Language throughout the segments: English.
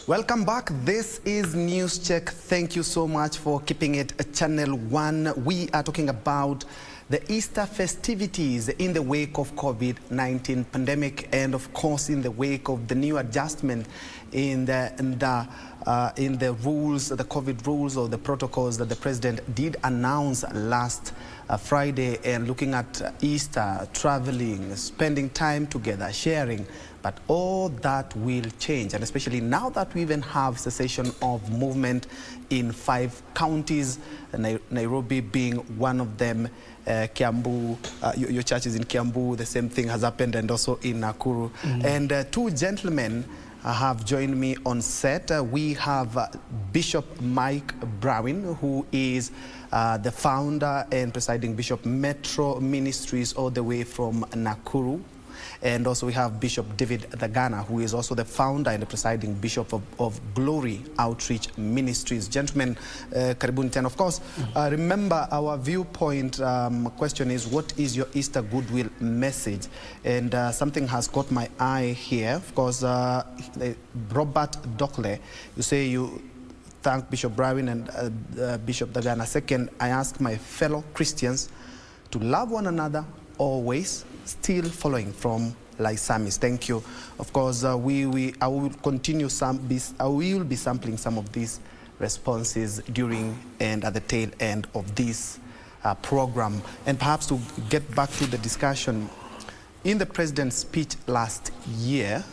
Welcome back. This is NewsCheck. Thank you so much for keeping it Channel 1. We are talking about the Easter festivities in the wake of Covid-19 pandemic, and of course in the wake of the new adjustment in the rules, the COVID rules or the protocols that the president did announce last Friday, and looking at Easter, traveling, spending time together, sharing. But all that will change, and especially now that we even have cessation of movement in 5 counties, Nairobi being one of them, Kiambu, your church is in Kiambu, the same thing has happened, and also in Nakuru. And 2 gentlemen have joined me on set. We have Bishop Mike Brawin, who is the founder and presiding bishop, Metro Ministries, all the way from Nakuru. And also we have Bishop David Thagana, who is also the founder and the presiding bishop of Glory Outreach Ministries. Gentlemen, karibuni tena. Of course, remember our viewpoint question is, what is your Easter goodwill message? And something has caught my eye here. Of course, Robert Dokle, you say you thank Bishop Brawin and Bishop Thagana. Second, I ask my fellow Christians to love one another always, still following from Lysamis. Thank you. Of course, I will continue I will be sampling some of these responses during and at the tail end of this program. And perhaps to get back to the discussion, in the president's speech last year,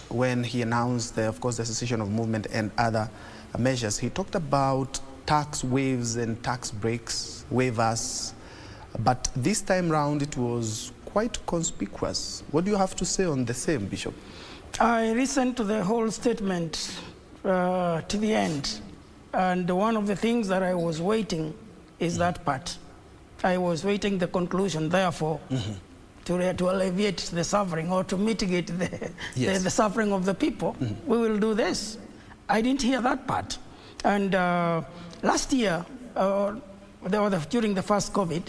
when he announced, of course, the cessation of movement and other measures, he talked about tax waves and tax breaks, waivers. But this time round, it was quite conspicuous. What do you have to say on the same, Bishop? I listened to the whole statement to the end. And one of the things that I was waiting is that part. I was waiting the conclusion, therefore, to alleviate the suffering or to mitigate the suffering of the people. We will do this. I didn't hear that part. And last year, during the first COVID,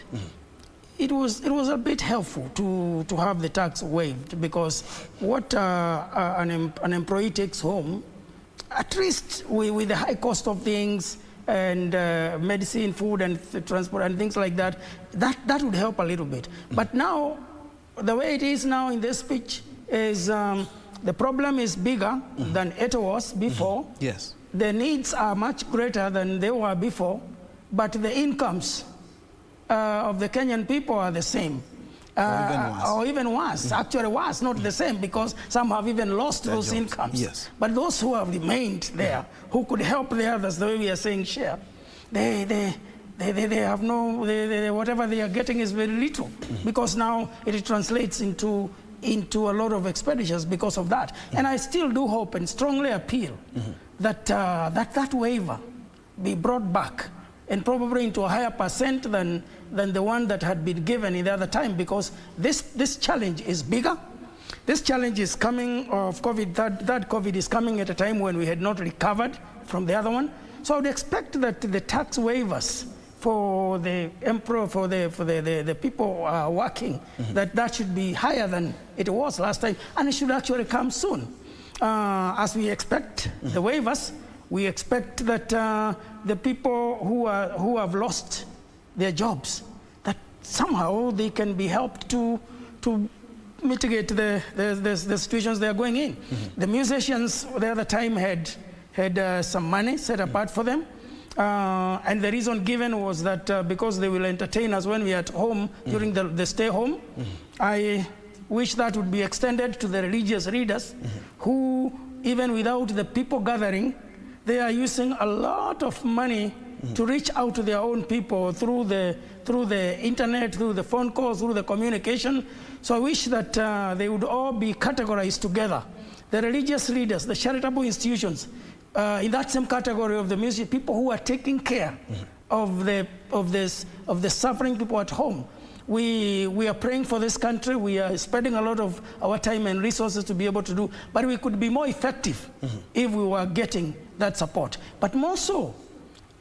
it was a bit helpful to have the tax waived, because what an employee takes home, at least with the high cost of things and medicine, food and transport and things like that, that would help a little bit. But now, the way it is now in this speech is the problem is bigger than it was before. Yes. The needs are much greater than they were before, but the incomes of the Kenyan people are the same. Or even worse, actually worse, not the same, because some have even lost those incomes. Yes. But those who have remained there, who could help the others, the way we are saying share, they have no, whatever they are getting is very little, because now it translates into a lot of expenditures because of that. And I still do hope and strongly appeal that that waiver be brought back, and probably into a higher percent than the one that had been given in the other time, because this challenge is bigger. This challenge is coming of COVID, that COVID is coming at a time when we had not recovered from the other one. So I would expect that the tax waivers for the people working, that should be higher than it was last time, and it should actually come soon. As we expect the waivers, we expect that the people who have lost their jobs, that somehow they can be helped to mitigate the situations they are going in. The musicians the other time had some money set apart for them, and the reason given was that because they will entertain us when we are at home during the stay home. I wish that would be extended to the religious leaders who, even without the people gathering, they are using a lot of money to reach out to their own people through the internet, through the phone calls, through the communication. So I wish that they would all be categorized together. The religious leaders, the charitable institutions, in that same category of the music, people who are taking care of the suffering people at home. We are praying for this country. We are spending a lot of our time and resources to be able to do, but we could be more effective if we were getting that support. But more so,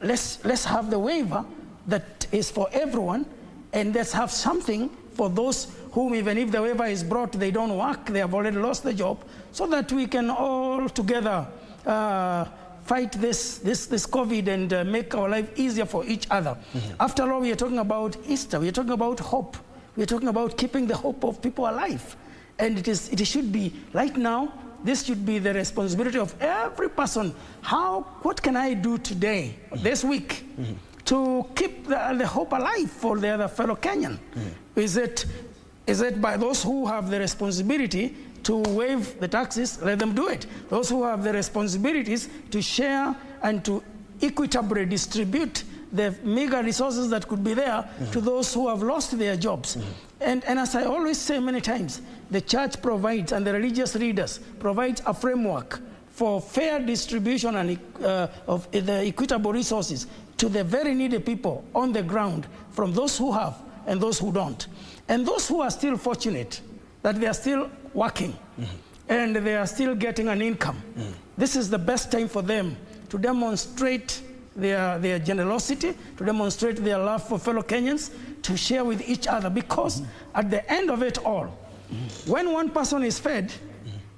let's have the waiver that is for everyone, and let's have something for those whom, even if the waiver is brought, they don't work, they have already lost the job, so that we can all together fight this COVID and make our life easier for each other. After all, we are talking about Easter. We are talking about hope. We are talking about keeping the hope of people alive. And it should be, right now, this should be the responsibility of every person. What can I do today, this week, to keep the hope alive for the other fellow Kenyan? Is it by those who have the responsibility to waive the taxes, let them do it. Those who have the responsibilities to share and to equitably distribute the meager resources that could be there to those who have lost their jobs. And as I always say many times, the church provides, and the religious leaders provides a framework for fair distribution and of the equitable resources to the very needy people on the ground, from those who have and those who don't. And those who are still fortunate that they are still working and they are still getting an income. This is the best time for them to demonstrate their generosity, to demonstrate their love for fellow Kenyans, to share with each other, because at the end of it all, when one person is fed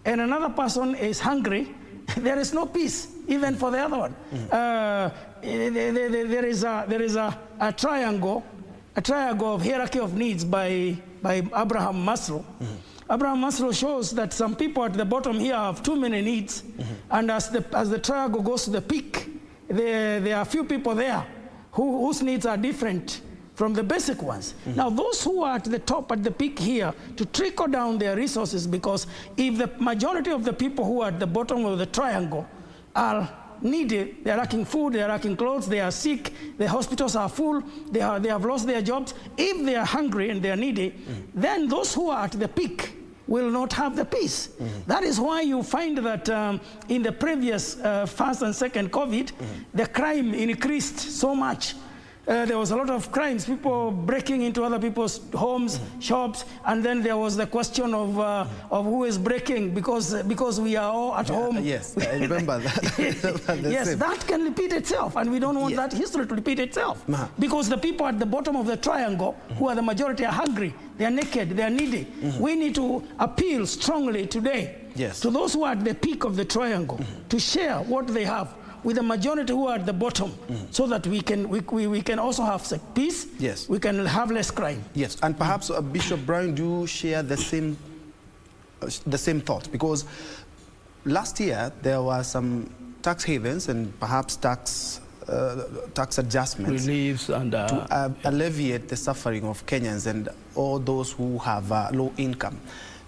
and another person is hungry, there is no peace, even for the other one. There is a triangle of hierarchy of needs by Abraham Maslow. Abraham Maslow shows that some people at the bottom here have too many needs, and as the triangle goes to the peak, there are a few people there whose needs are different from the basic ones. Now, those who are at the top, at the peak here, to trickle down their resources, because if the majority of the people who are at the bottom of the triangle are needy, they are lacking food, they are lacking clothes, they are sick, the hospitals are full, they have lost their jobs. If they are hungry and they are needy, then those who are at the peak will not have the peace. That is why you find that in the previous first and second COVID, the crime increased so much. There was a lot of crimes, people breaking into other people's homes, shops, and then there was the question of who is breaking, because we are all at home. Yes, I remember that. Yes, that can repeat itself, and we don't want that history to repeat itself. Because the people at the bottom of the triangle, who are the majority, are hungry, they are naked, they are needy. We need to appeal strongly today to those who are at the peak of the triangle to share what they have with the majority who are at the bottom, so that we can also have peace. Yes, we can have less crime. Yes, and perhaps Bishop Brawin, do you share the same thoughts? Because last year there were some tax havens and perhaps tax adjustments, reliefs, and to alleviate the suffering of Kenyans and all those who have low income.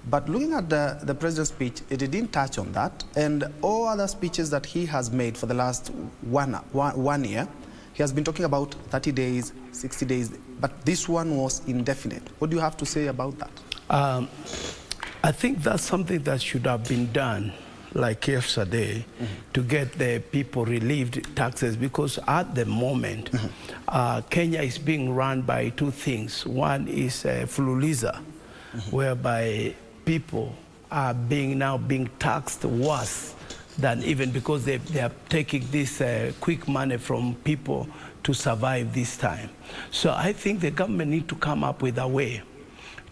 But looking at the president's speech, it didn't touch on that. And all other speeches that he has made for the last one year, he has been talking about 30 days, 60 days, but this one was indefinite. What do you have to say about that? I think that's something that should have been done, like yesterday, to get the people relieved taxes, because at the moment, Kenya is being run by two things. One is Fululiza, whereby people are now being taxed worse than even, because they are taking this quick money from people to survive this time. So I think the government need to come up with a way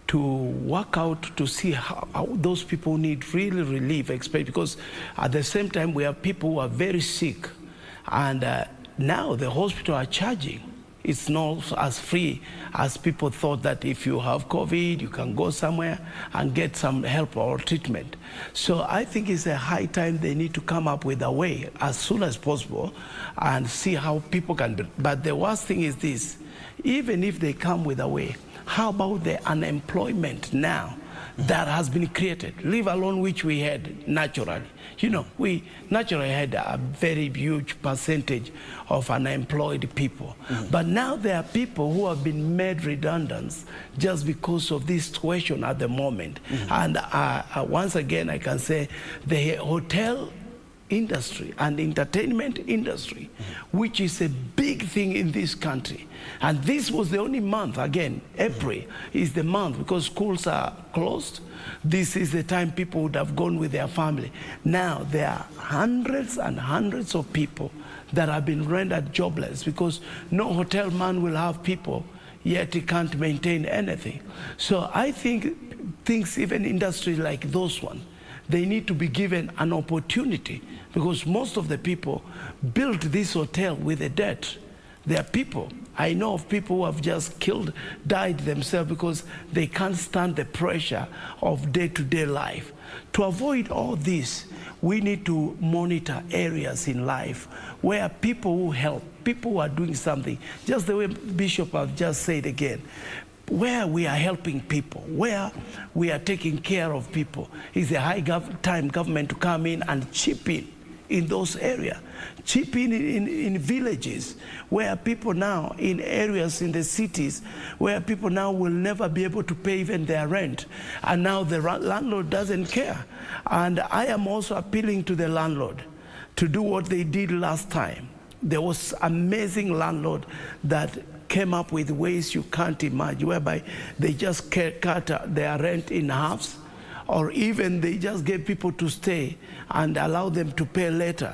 to work out to see how those people need really relief, because at the same time we have people who are very sick, and now the hospital are charging. It's not as free as people thought, that if you have COVID, you can go somewhere and get some help or treatment. So I think it's a high time they need to come up with a way as soon as possible and see how people can do. But the worst thing is this: even if they come with a way, how about the unemployment now that has been created, leave alone which we had naturally? You know, we naturally had a very huge percentage of unemployed people. But now there are people who have been made redundant just because of this situation at the moment. And once again, I can say the hotel industry and entertainment industry, which is a big thing in this country. And this was the only month, again, April is the month, because schools are closed. This is the time people would have gone with their family. Now there are hundreds and hundreds of people that have been rendered jobless, because no hotel man will have people, yet he can't maintain anything. So I think things, even industry like those ones, they need to be given an opportunity, because most of the people built this hotel with a debt. There are people, I know of people who have just died themselves because they can't stand the pressure of day-to-day life. To avoid all this, we need to monitor areas in life where people who help, people who are doing something, just the way Bishop have just said again, where we are helping people, where we are taking care of people. It's a high time government to come in and chip in those areas. Chip in villages where people now, in areas in the cities, where people now will never be able to pay even their rent. And now the landlord doesn't care. And I am also appealing to the landlord to do what they did last time. There was amazing landlord that came up with ways you can't imagine, whereby they just cut their rent in halves, or even they just gave people to stay and allow them to pay later.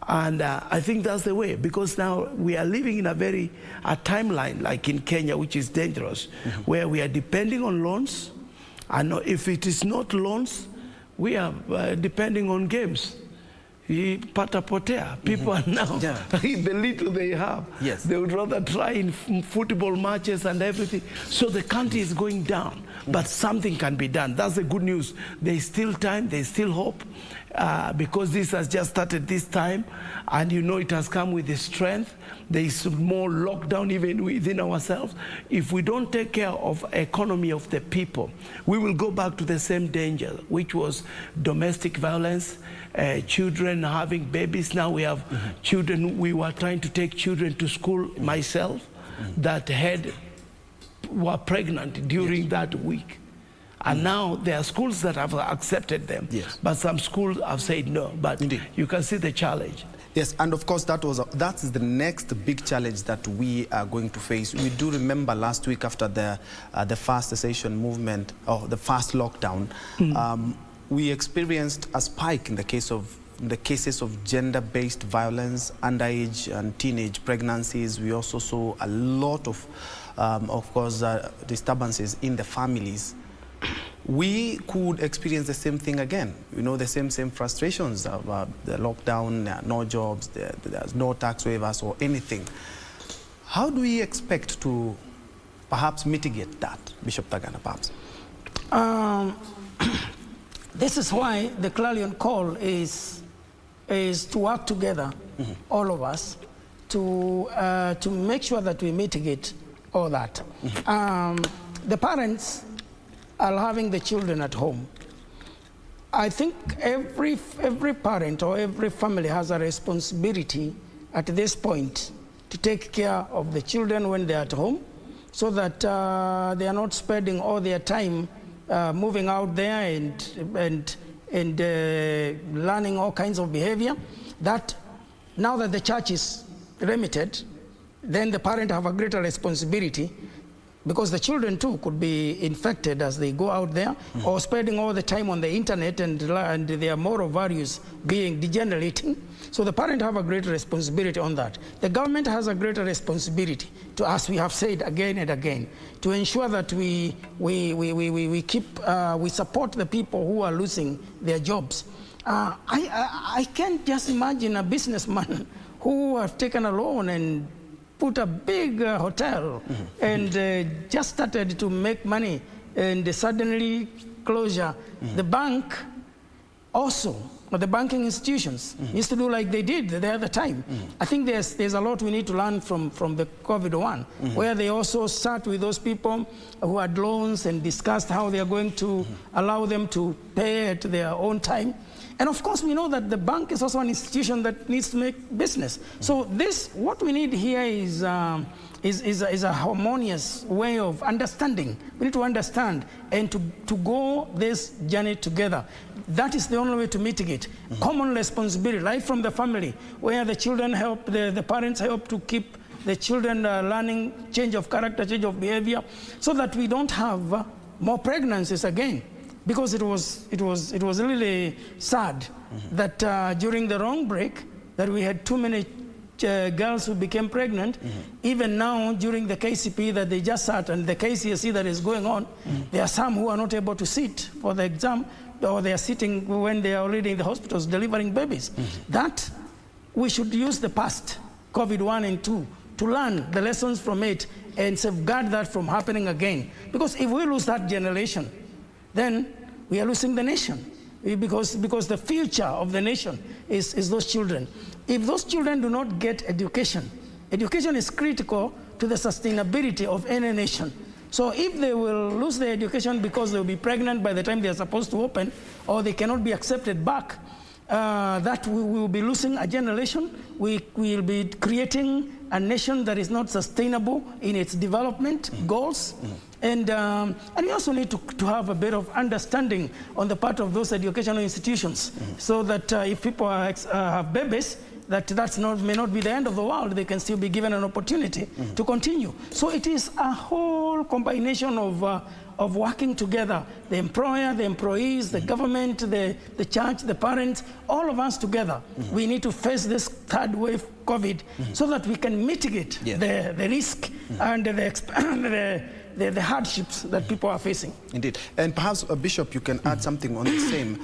And I think that's the way, because now we are living in a timeline like in Kenya, which is dangerous, where we are depending on loans, and if it is not loans, we are depending on games. People are now, the little they have, they would rather try in football matches and everything. So the country is going down, but something can be done. That's the good news. There's still time, there's still hope, because this has just started this time, and you know it has come with the strength. There is more lockdown even within ourselves. If we don't take care of economy of the people, we will go back to the same danger, which was domestic violence, children having babies. Now we have children. We were trying to take children to school, myself, that were pregnant during that week. And now there are schools that have accepted them, but some schools have said no. But you can see the challenge. Yes, and of course that is the next big challenge that we are going to face. We do remember last week after the fast cessation movement, or the fast lockdown, we experienced a spike in the cases of gender-based violence, underage and teenage pregnancies. We also saw a lot of course, disturbances in the families. We could experience the same thing again. You know, the same frustrations of the lockdown, there are no jobs, there's no tax waivers or anything. How do we expect to perhaps mitigate that, Bishop Thagana, perhaps? This is why the clarion call is to work together, all of us, to make sure that we mitigate all that. The parents are having the children at home. I think every parent or every family has a responsibility at this point to take care of the children when they're at home, so that they are not spending all their time moving out there and learning all kinds of behavior. That now that the church is remitted, then the parent have a greater responsibility, because the children too could be infected as they go out there, or spending all the time on the internet and their moral values being degenerating. So the parent have a greater responsibility on that. The government has a greater responsibility to, as we have said again and again, to ensure that we support the people who are losing their jobs. I can't just imagine a businessman who have taken a loan and put a big hotel and just started to make money, and suddenly closure. The bank also, or the banking institutions, used to do like they did the other time. I think there's a lot we need to learn from the COVID-1, where they also sat with those people who had loans and discussed how they are going to allow them to pay at their own time. And of course, we know that the bank is also an institution that needs to make business. So what we need here is a harmonious way of understanding. We need to understand and to go this journey together. That is the only way to mitigate. Common responsibility, right from the family, where the children help, the parents help to keep the children learning change of character, change of behavior, so that we don't have more pregnancies again. Because it was really sad that during the wrong break that we had too many girls who became pregnant. Even now during the KCP that they just sat and the KCSE that is going on, there are some who are not able to sit for the exam or they are sitting when they are already in the hospitals delivering babies. That we should use the past, COVID-1 and 2, to learn the lessons from it and safeguard that from happening again. Because if we lose that generation, then we are losing the nation. Because the future of the nation is those children. If those children do not get education, education is critical to the sustainability of any nation. So if they will lose their education because they'll be pregnant by the time they are supposed to open, or they cannot be accepted back, that we will be losing a generation. We will be creating a nation that is not sustainable in its development goals. And we also need to have a bit of understanding on the part of those educational institutions, so that if people have babies, may not be the end of the world. They can still be given an opportunity to continue. So it is a whole combination of working together, the employer, the employees, the government, the church, the parents, all of us together. We need to face this third wave COVID so that we can mitigate the risk and the hardships that people are facing. Indeed. And perhaps, Bishop, you can add something on the same.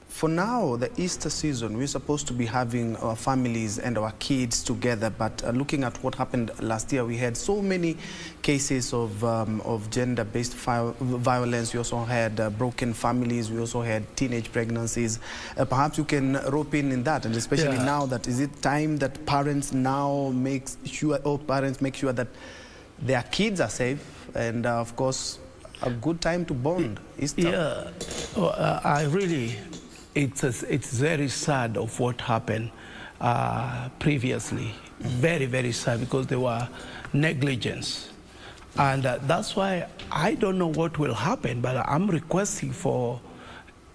For now, the Easter season, we're supposed to be having our families and our kids together, but looking at what happened last year, we had so many cases of gender-based violence. We also had broken families. We also had teenage pregnancies. Perhaps you can rope in that, and especially now, that is it time that parents now make sure that their kids are safe, and of course, a good time to bond. Easter. It's very sad of what happened previously. Very, very sad, because there were negligence. And that's why I don't know what will happen, but I'm requesting for,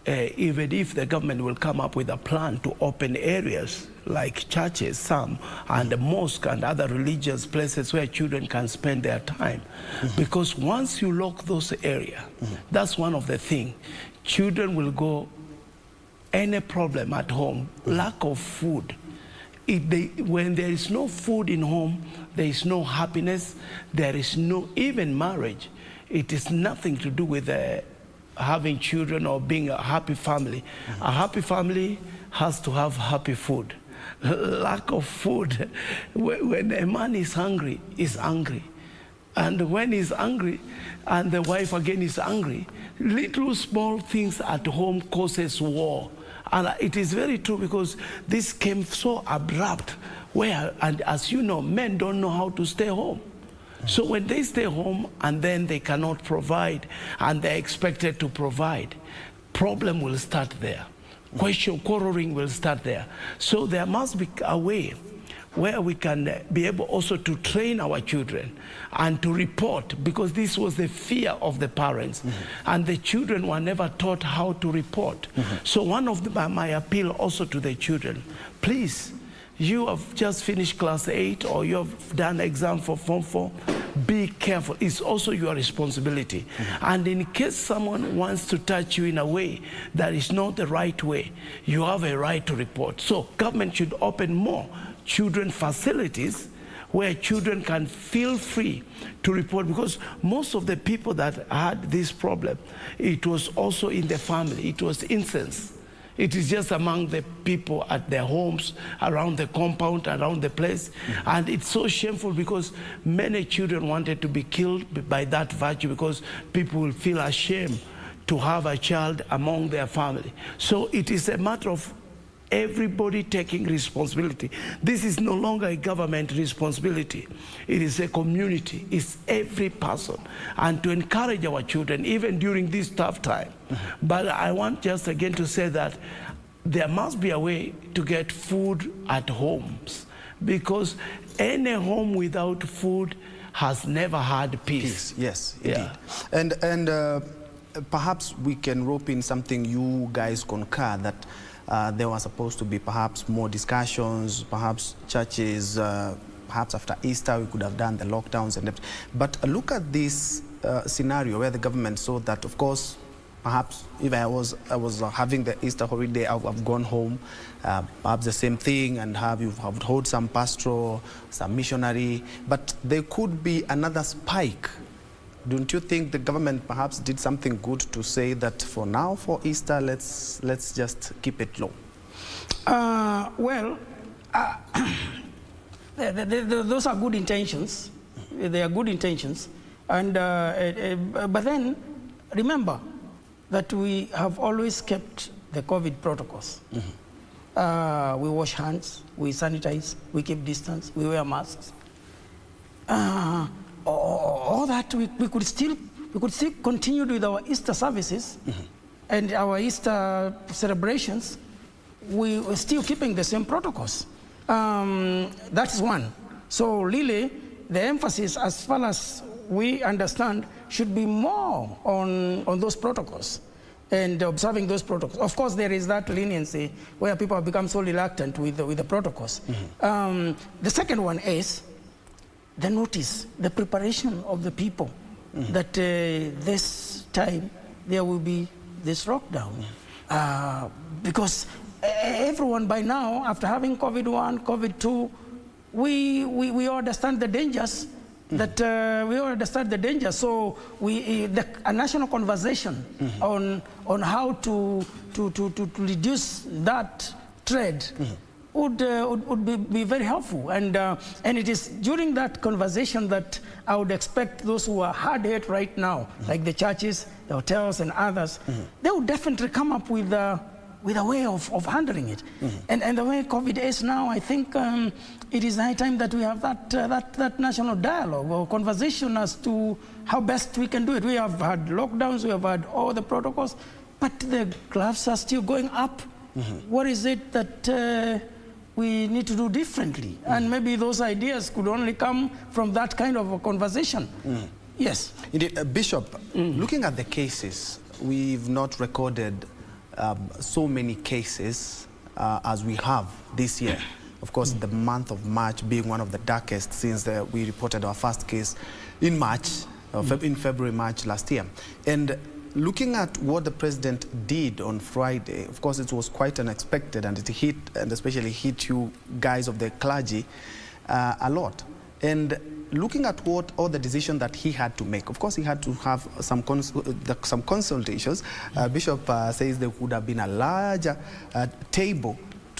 even if the government will come up with a plan to open areas like churches, some, and the mosque and other religious places where children can spend their time. Because once you lock those areas, that's one of the things. Children will go any problem at home, lack of food. When there is no food in home, there is no happiness, there is no, even marriage. It is nothing to do with having children or being a happy family. A happy family has to have happy food. Lack of food, when a man is hungry, he's angry. And when he's angry, and the wife again is angry, little small things at home causes war. And it is very true, because this came so abrupt, and as you know, men don't know how to stay home. So when they stay home and then they cannot provide, and they're expected to provide, problem will start there. Quarreling will start there. So there must be a way where we can be able also to train our children and to report, because this was the fear of the parents, and the children were never taught how to report. So one of my appeal also to the children, please, you have just finished class 8 or you have done exam for Form 4, be careful. It's also your responsibility. And in case someone wants to touch you in a way that is not the right way, you have a right to report. So government should open more children facilities where children can feel free to report, because most of the people that had this problem, it was also in the family. It was incest. It is just among the people at their homes, around the compound, around the place. And it's so shameful, because many children wanted to be killed by that virtue, because people will feel ashamed to have a child among their family. So it is a matter of everybody taking responsibility. This is no longer a government responsibility. It is a community. It's every person. And to encourage our children, even during this tough time. But I want just again to say that there must be a way to get food at homes, because any home without food has never had peace. Yes, indeed. And perhaps we can rope in something you guys concur, that there was supposed to be perhaps more discussions, perhaps churches, perhaps after Easter we could have done the lockdowns and everything. But look at this scenario where the government saw that, of course, perhaps if I was having the Easter holiday, I've gone home, perhaps the same thing, and you've held some pastoral, some missionary, but there could be another spike Don't you think the government perhaps did something good to say that for now, for Easter, let's just keep it low? Those are good intentions. They are good intentions. And, but then, remember that we have always kept the COVID protocols. We wash hands, we sanitize, we keep distance, we wear masks. All that we could still continue with our Easter services and our Easter celebrations. We were still keeping the same protocols. That is one. So really, the emphasis, as far as we understand, should be more on those protocols and observing those protocols. Of course, there is that leniency where people have become so reluctant with the protocols. The second one is the notice, the preparation of the people that this time there will be this lockdown. Because everyone by now, after having COVID-1, COVID-2, we all understand the dangers. That we all understand the danger. So a national conversation on how to reduce that trade would be very helpful. And it is during that conversation that I would expect those who are hard hit right now, like the churches, the hotels, and others, they would definitely come up with a way of handling it. And the way COVID is now, I think it is high time that we have that national dialogue or conversation as to how best we can do it. We have had lockdowns, we have had all the protocols, but the gloves are still going up. What is it that we need to do differently? And maybe those ideas could only come from that kind of a conversation. Yes. Indeed, Bishop, looking at the cases, we've not recorded so many cases as we have this year. Of course, the month of March being one of the darkest since we reported our first case in March, in February, March last year. And looking at what the president did on Friday, of course, it was quite unexpected, and it hit, and especially hit you guys of the clergy a lot. And looking at all the decision that he had to make, of course, he had to have some consultations. Bishop says there would have been a larger table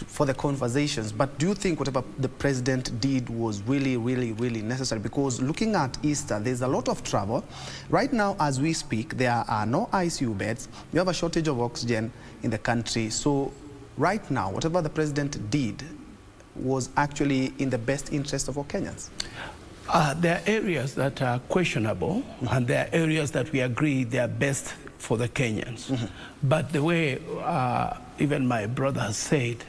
for the conversations. But do you think whatever the president did was really, really, really necessary? Because looking at Easter, there's a lot of travel. Right now, as we speak, there are no ICU beds. You have a shortage of oxygen in the country. So right now, whatever the president did was actually in the best interest of all Kenyans. There are areas that are questionable, and there are areas that we agree they are best for the Kenyans. But the way even my brother has said,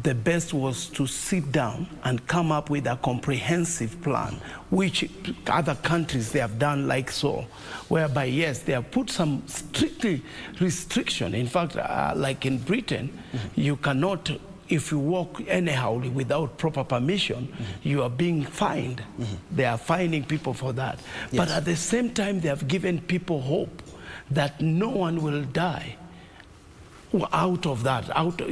the best was to sit down and come up with a comprehensive plan, which other countries they have done like so, whereby yes, they have put some strictly restriction. In fact, like in Britain, you cannot, if you walk anyhow without proper permission, you are being fined. They are fining people for that. Yes. But at the same time, they have given people hope that no one will die out of that.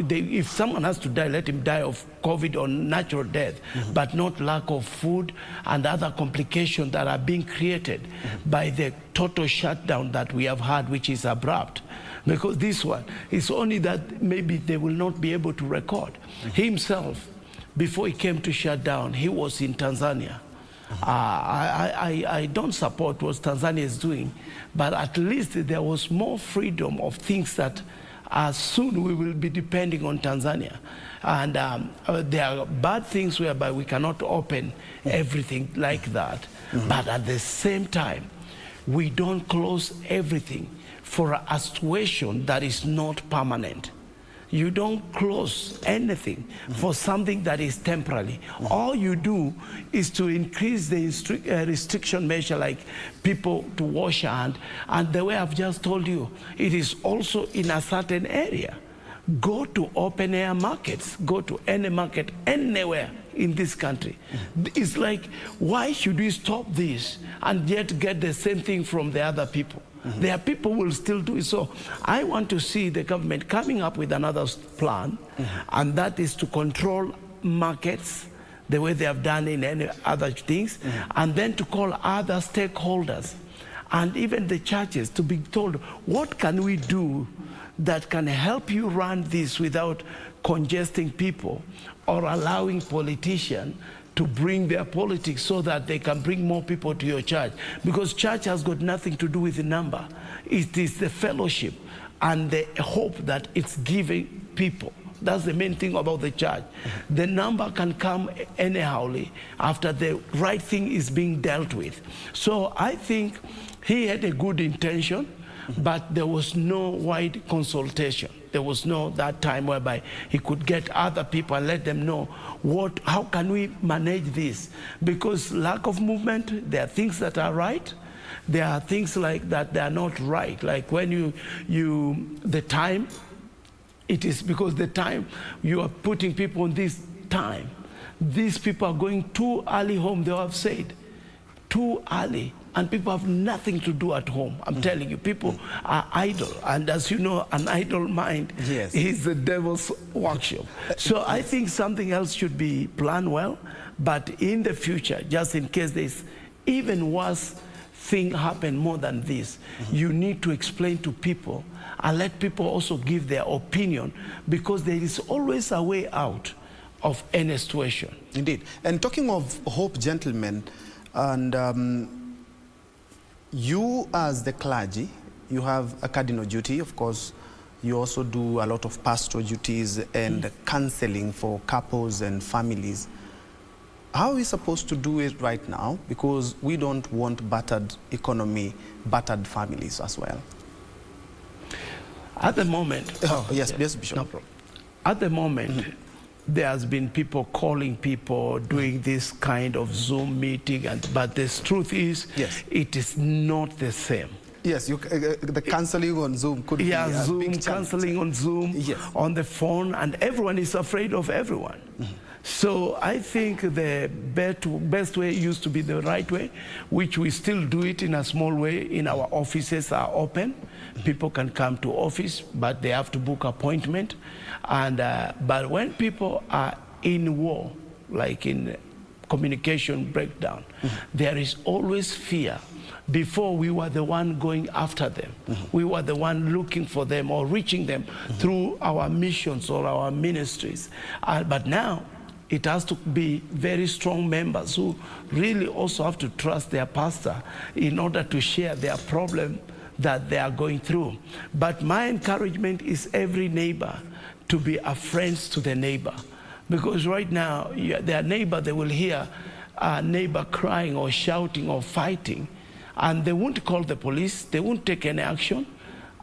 If someone has to die, let him die of COVID or natural death, but not lack of food and other complications that are being created by the total shutdown that we have had, which is abrupt. Because this one, it's only that maybe they will not be able to record. He himself, before he came to shut down, he was in Tanzania. I don't support what Tanzania is doing, but at least there was more freedom of things that soon we will be depending on Tanzania. And there are bad things whereby we cannot open everything like that. But at the same time, we don't close everything for a situation that is not permanent. You don't close anything for something that is temporary. All you do is to increase the restriction measure, like people to wash hand. And the way I've just told you, it is also in a certain area. Go to open air markets, go to any market anywhere in this country. It's like, why should we stop this and yet get the same thing from the other people? There are people who will still do it. So I want to see the government coming up with another plan, and that is to control markets the way they have done in any other things, and then to call other stakeholders and even the churches to be told, what can we do that can help you run this without congesting people or allowing politicians to bring their politics so that they can bring more people to your church? Because church has got nothing to do with the number. It is the fellowship and the hope that it's giving people. That's the main thing about the church. The number can come anyhowly after the right thing is being dealt with. So I think he had a good intention, but there was no wide consultation. There was no that time whereby he could get other people and let them know how can we manage this? Because lack of movement, there are things that are right. There are things like that are not right. Like when the time, it is because the time you are putting people on this time. These people are going too early home, they have said. Too early. And people have nothing to do at home. I'm telling you, people are idle. And as you know, an idle mind is the devil's workshop. So I think something else should be planned well. But in the future, just in case there's even worse thing happen more than this, you need to explain to people and let people also give their opinion, because there is always a way out of any situation. Indeed. And talking of hope, gentlemen, and you as the clergy, you have a cardinal duty, of course. You also do a lot of pastoral duties and counseling for couples and families. How are we supposed to do it right now? Because we don't want battered economy, battered families as well. At the moment... yes, Bishop. No problem. At the moment, there has been people calling people, doing this kind of Zoom meeting, but the truth is, it is not the same. Yes, the counseling on Zoom could be a Zoom, big counseling on Zoom, on the phone, and everyone is afraid of everyone. So I think the best way used to be the right way, which we still do it in a small way. In our offices are open. People can come to office, but they have to book appointment. And but when people are in war, like in communication breakdown, there is always fear. Before, we were the one going after them. We were the one looking for them or reaching them through our missions or our ministries. But now, it has to be very strong members who really also have to trust their pastor in order to share their problem that they are going through. But my encouragement is every neighbor to be a friend to the neighbor. Because right now, their neighbor, they will hear a neighbor crying or shouting or fighting, and they won't call the police, they won't take any action.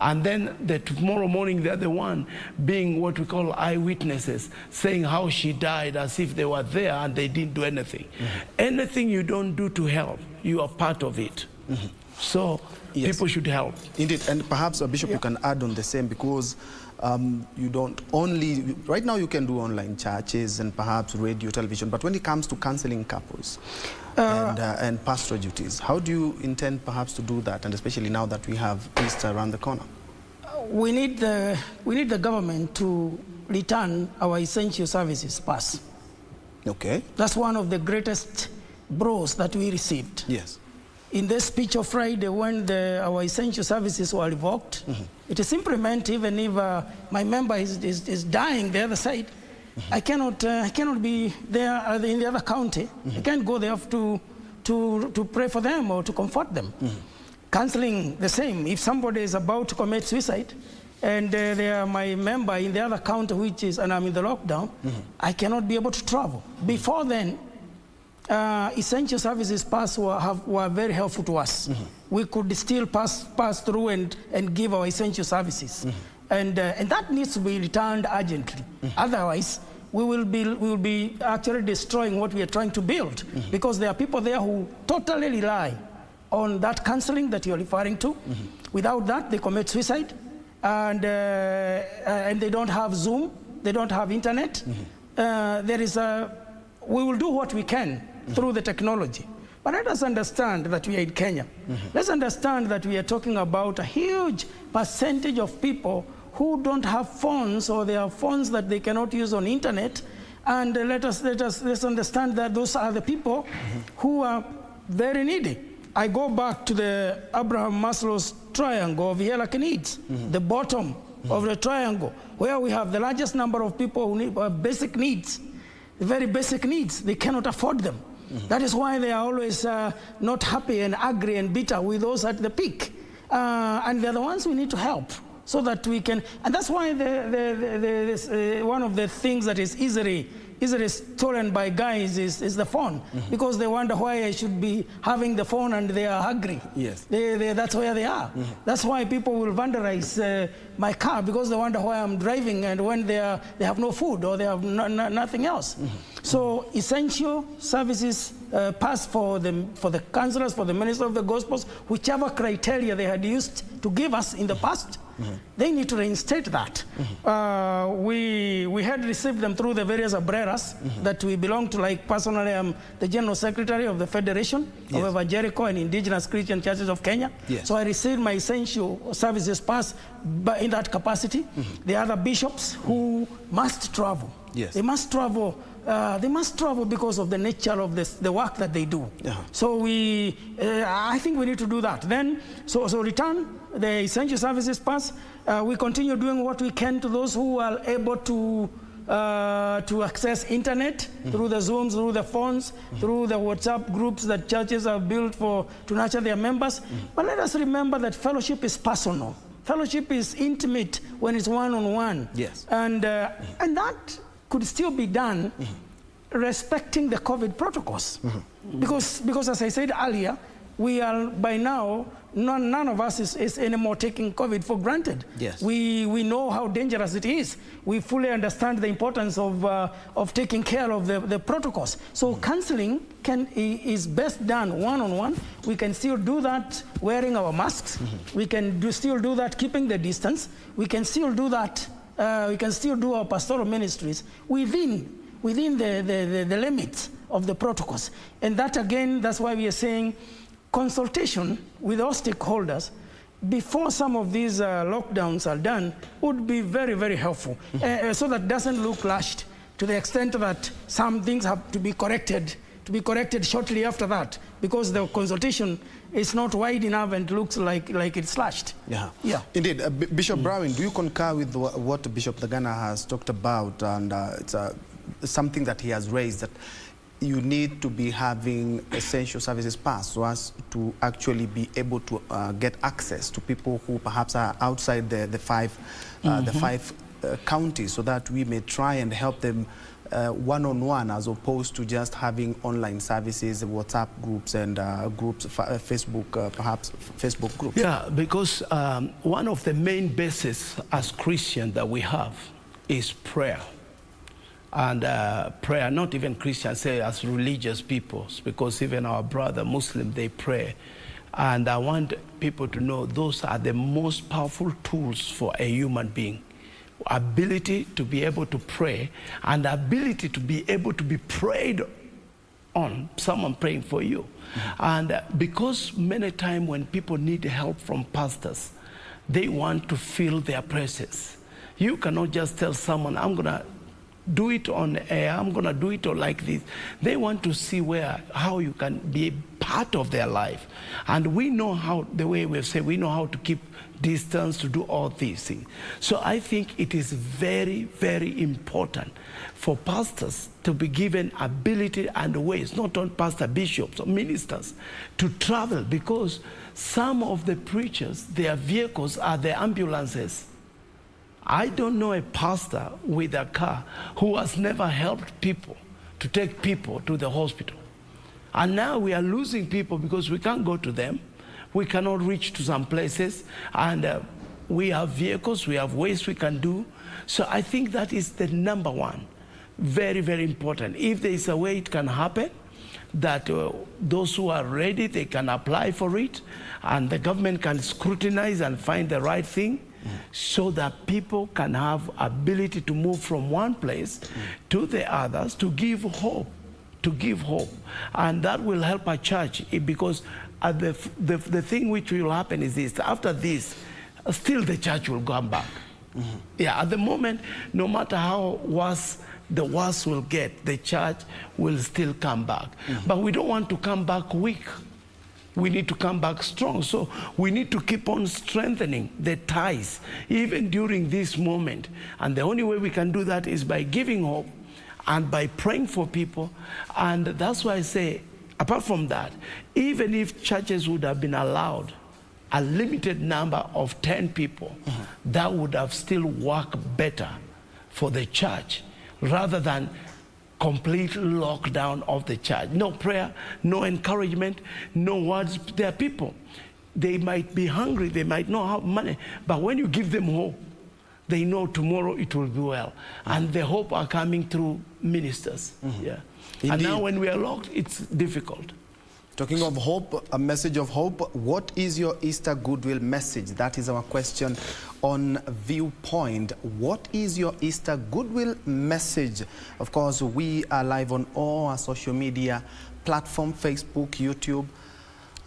And then tomorrow morning, they're the one being what we call eyewitnesses, saying how she died as if they were there and they didn't do anything. Anything you don't do to help, you are part of it. So people should help. Indeed, and perhaps, Bishop, you can add on the same, because you don't only, right now you can do online churches and perhaps radio, television, but when it comes to counseling couples and pastoral duties, how do you intend perhaps to do that, and especially now that we have Easter around the corner? We need the government to return our essential services pass. Okay. That's one of the greatest blows that we received. Yes. In the speech of Friday, when our essential services were revoked, it is simply meant even if my member is dying the other side, I cannot be there in the other county. I can't go there to pray for them or to comfort them. Counseling, the same. If somebody is about to commit suicide and they are my member in the other county, and I'm in the lockdown, I cannot be able to travel. Before then, essential services pass were very helpful to us. We could still pass through and give our essential services. And that needs to be returned urgently. Otherwise, we will be actually destroying what we are trying to build, because there are people there who totally rely on that counseling that you're referring to. Without that, they commit suicide, and they don't have Zoom, they don't have internet. We will do what we can through the technology. But let us understand that we are in Kenya. Let's understand that we are talking about a huge percentage of people who don't have phones, or they have phones that they cannot use on internet. And let's understand that those are the people who are very needy. I go back to the Abraham Maslow's triangle of hierarchy needs, the bottom of the triangle, where we have the largest number of people who need basic needs, very basic needs. They cannot afford them. That is why they are always not happy and angry and bitter with those at the peak. And they're the ones we need to help so that we can, and that's why one of the things that is easily stolen by guys is the phone, because they wonder why I should be having the phone and they are hungry. Yes. That's where they are. That's why people will vandalize my car, because they wonder why I'm driving and when they have no food or they have nothing else. So essential services pass for the councillors, for the minister of the gospels, whichever criteria they had used to give us in the past, they need to reinstate that. We had received them through the various umbrellas that we belong to. Like personally, I'm the General Secretary of the Federation of Evangelical and Indigenous Christian Churches of Kenya. So I received my essential services pass in that capacity. The other bishops who must travel. They must travel. They must travel because of the nature of the work that they do. So I think we need to do that. Then, so return the essential services pass. We continue doing what we can to those who are able to access internet through the Zooms, through the phones, through the WhatsApp groups that churches have built to nurture their members. But let us remember that fellowship is personal. Fellowship is intimate when it's one-on-one. And that could still be done respecting the COVID protocols. Because as I said earlier, we are by now, none of us is anymore taking COVID for granted. We know how dangerous it is. We fully understand the importance of taking care of the protocols. So counseling is best done one-on-one. We can still do that wearing our masks. We can still do that keeping the distance. We can still do that. We can still do our pastoral ministries within the limits of the protocols. And that again, that's why we are saying consultation with all stakeholders before some of these lockdowns are done would be very, very helpful. So that doesn't look rushed to the extent that some things have to be corrected shortly after that, because the consultation is not wide enough and looks like it's slashed. Indeed. Bishop Brawin, do you concur with what Bishop Thagana has talked about? And it's something that he has raised, that you need to be having essential services pass so as to actually be able to get access to people who perhaps are outside the five counties, so that we may try and help them one-on-one, as opposed to just having online services, WhatsApp groups and groups, Facebook, perhaps Facebook groups. Yeah, because one of the main bases as Christians that we have is prayer. And prayer, not even Christians, say as religious peoples, because even our brother Muslim, they pray. And I want people to know those are the most powerful tools for a human being. Ability to be able to pray, and ability to be able to be prayed on, someone praying for you. And because many times when people need help from pastors, they want to feel their presence. You cannot just tell someone, I'm gonna do it on air, I'm gonna do it like this. They want to see how you can be part of their life. And we know how, the way we've said, we know how to keep distance, to do all these things. So I think it is very, very important for pastors to be given ability and ways, not only pastor, bishops or ministers, to travel, because some of the preachers, their vehicles are the ambulances. I don't know a pastor with a car who has never helped people to take people to the hospital. And now we are losing people because we can't go to them. We cannot reach to some places, and we have vehicles, we have ways we can do. So I think that is the number one, very, very important. If there is a way it can happen, that those who are ready, they can apply for it, and the government can scrutinize and find the right thing, so that people can have ability to move from one place to the others, to give hope. And that will help our church, because the thing which will happen is this: after this, still the church will come back. At the moment, no matter how the worse will get, the church will still come back. But we don't want to come back weak. we need to come back strong. So we need to keep on strengthening the ties, even during this moment. And the only way we can do that is by giving hope and by praying for people. And that's why I say, apart from that, even if churches would have been allowed a limited number of 10 people, that would have still worked better for the church rather than complete lockdown of the church. No prayer, no encouragement, no words. There are people, they might be hungry, they might not have money, but when you give them hope, they know tomorrow it will be well. And the hope are coming through ministers. Yeah. And now when we are locked, it's difficult. Talking of hope, a message of hope, what is your Easter goodwill message? That is our question on Viewpoint. What is your Easter goodwill message? Of course, we are live on all our social media platforms, Facebook, YouTube,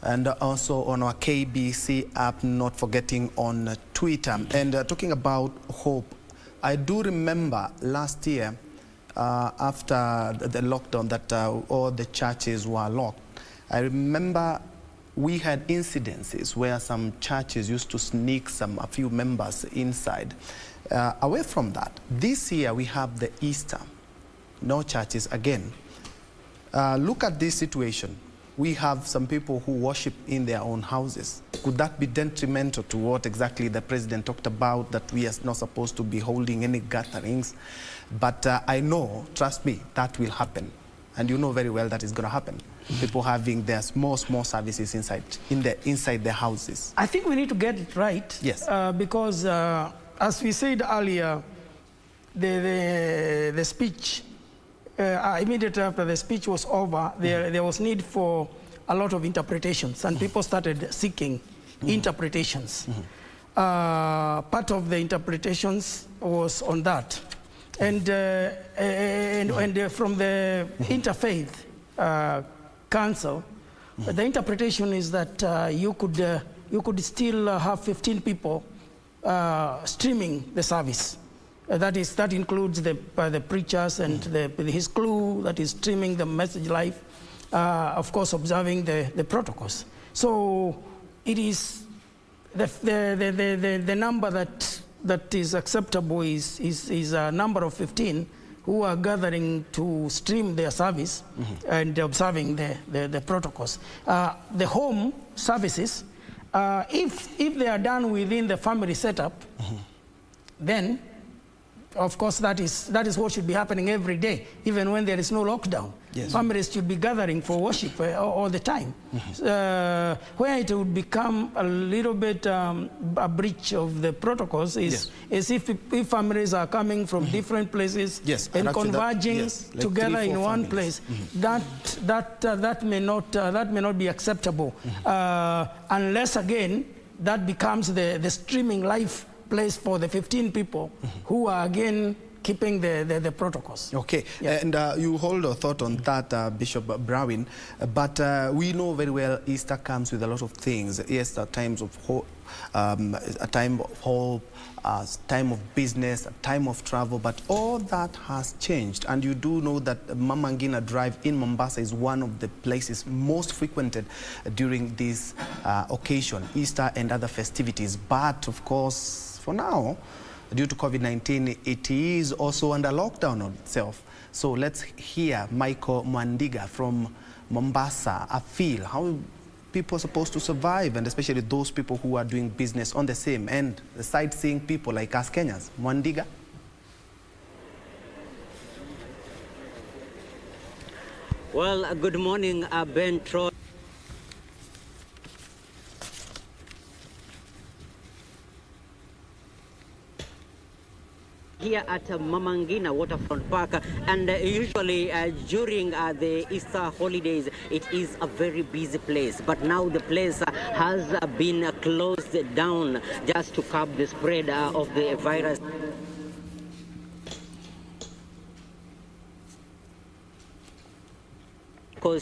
and also on our KBC app, not forgetting on Twitter. And talking about hope, I do remember last year, after the lockdown, that all the churches were locked. I remember we had incidences where some churches used to sneak a few members inside. Away from that, this year we have the Easter, no churches again. Look at this situation. We have some people who worship in their own houses. Could that be detrimental to what exactly the president talked about, that we are not supposed to be holding any gatherings? But I know, trust me, that will happen. And you know very well that is going to happen. People having their small services inside their houses. I think we need to get it right. Yes. Because as we said earlier, the speech, immediately after the speech was over, there was need for a lot of interpretations, and people started seeking interpretations. Part of the interpretations was on that. And from the Interfaith Council, the interpretation is that you could still have 15 people streaming the service. That includes the preachers and his crew that is streaming the message live, of course observing the protocols. So it is the number that is acceptable is a number of 15 who are gathering to stream their service and observing the protocols. The home services, if they are done within the family setup, then of course that is what should be happening every day, even when there is no lockdown. Yes. Families should be gathering for worship all the time. Where it would become a little bit a breach of the protocols is if families are coming from different places and converging together in one place. That may not be acceptable unless again that becomes the streaming live place for the 15 people who are again keeping the protocols. Okay, and you hold a thought on that, Bishop Brawin, but we know very well Easter comes with a lot of things. Yes, at times of hope, a time of hope, a time of business, a time of travel, but all that has changed. And you do know that Mama Ngina Drive in Mombasa is one of the places most frequented during this occasion, Easter and other festivities. But of course, for now, due to COVID-19, it is also under lockdown on itself. So let's hear Michael Mwandiga from Mombasa, a feel how people are supposed to survive, and especially those people who are doing business on the same end, the sightseeing people like us Kenyans. Mwandiga? Well, good morning, Ben Troy. Here at Mama Ngina Waterfront Park, and usually during the Easter holidays it is a very busy place, but now the place has been closed down just to curb the spread of the virus.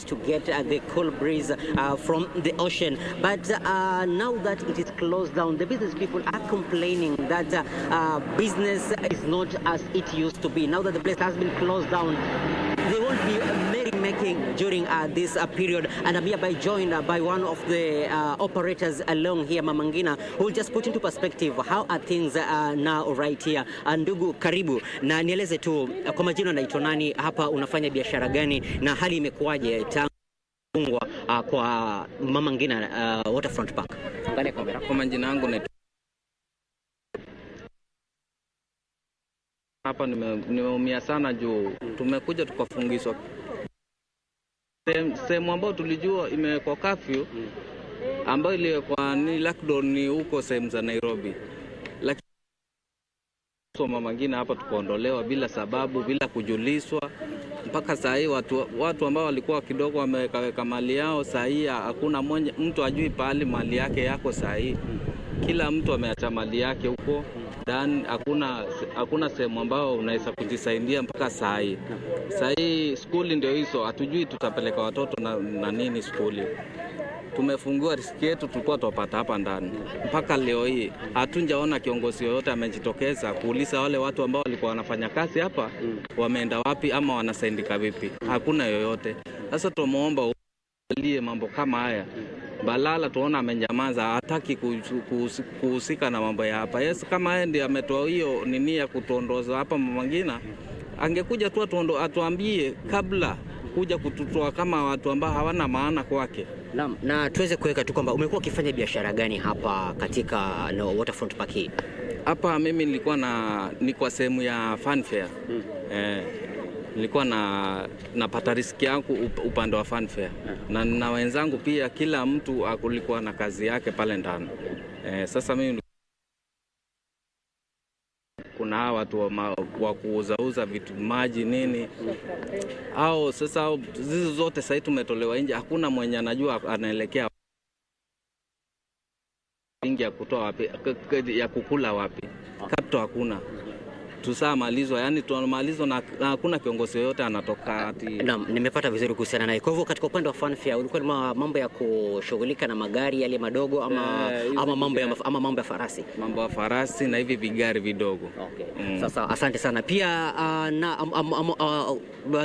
To get the cool breeze from the ocean, but now that it is closed down, the business people are complaining that business is not as it used to be. Now that the place has been closed down, there won't be merrymaking during this period. And I'm hereby joined by one of the operators along here, Mama Ngina, who will just put into perspective how are things now right here. Ndugu, karibu na nieleze tu kwa majina naitwa nani, hapa unafanya biashara gani na hali imekuwaje tangu kwa Mama Ngina Waterfront Park? Angalia kamera. Kwa majina yangu naitwa hapa, nimeumia sana juu tumekuja tukafungishwa sehemu ambayo tulijua imewekwa curfew, ambayo ilikuwa ni lockdown ni huko sehemu za Nairobi, lakini Mama Ngina hapa tukaondolewa bila sababu, bila kujulishwa. Mpaka saa hii watu ambao walikuwa kidogo wameweka mali yao, saa hii hakuna mtu ajui pahali mali yake yako. Saa hii kila mtu ameacha mali yake huko ndani, hakuna sehemu ambao unaweza kujisaidia mpaka saa hii. Saa hii skuli ndio hizo, hatujui tutapeleka watoto na nini skuli. Tumefungiwa riski yetu tulikuwa tupata hapa ndani. Mpaka leo hii hatunjaona kiongozi yoyote amejitokeza kuuliza wale watu ambao walikuwa wanafanya kazi hapa wameenda wapi ama wanasaidika vipi. Hakuna yoyote. Sasa tumuomba uangalie mambo kama haya. Balala tuona amenyamaza, hataki kuhusika na mambo ya hapa. Yes, kama yeye ndiye ametoa hiyo nini ya kutuondoza hapa Mama Ngina, angekuja tu atuambie kabla kuja kututoa kama watu ambao hawana maana kwake. Na tuweze kuweka tu kwamba umekuwa ukifanya biashara gani hapa katika Waterfront Park hii? Hapa mimi ni kwa sehemu ya funfair. Nilikuwa napata riski yangu upande wa funfair. Na wenzangu pia, kila mtu alikuwa na kazi yake pale ndani. Sasa mimi kuna watu wa kuuza vitu maji nini. Sasa zizo zote sasa tumetolewa nje, hakuna mwenye anajua anaelekea ingi ya kutoa wapi, ya kukula wapi. Kapto hakuna. Tusamalizwa, yani tunamalizwa na hakuna kiongozi yoyote anatoka ati. Naam, nimepata vizuri kuhusiana naye. Kwa hivyo katika upande wa funfair ulikuwa ni mambo ya kushughulika na magari yale madogo ama mambo ya farasi? Mambo ya farasi na hivi vigari vidogo. Okay. Sasa asante sana. Pia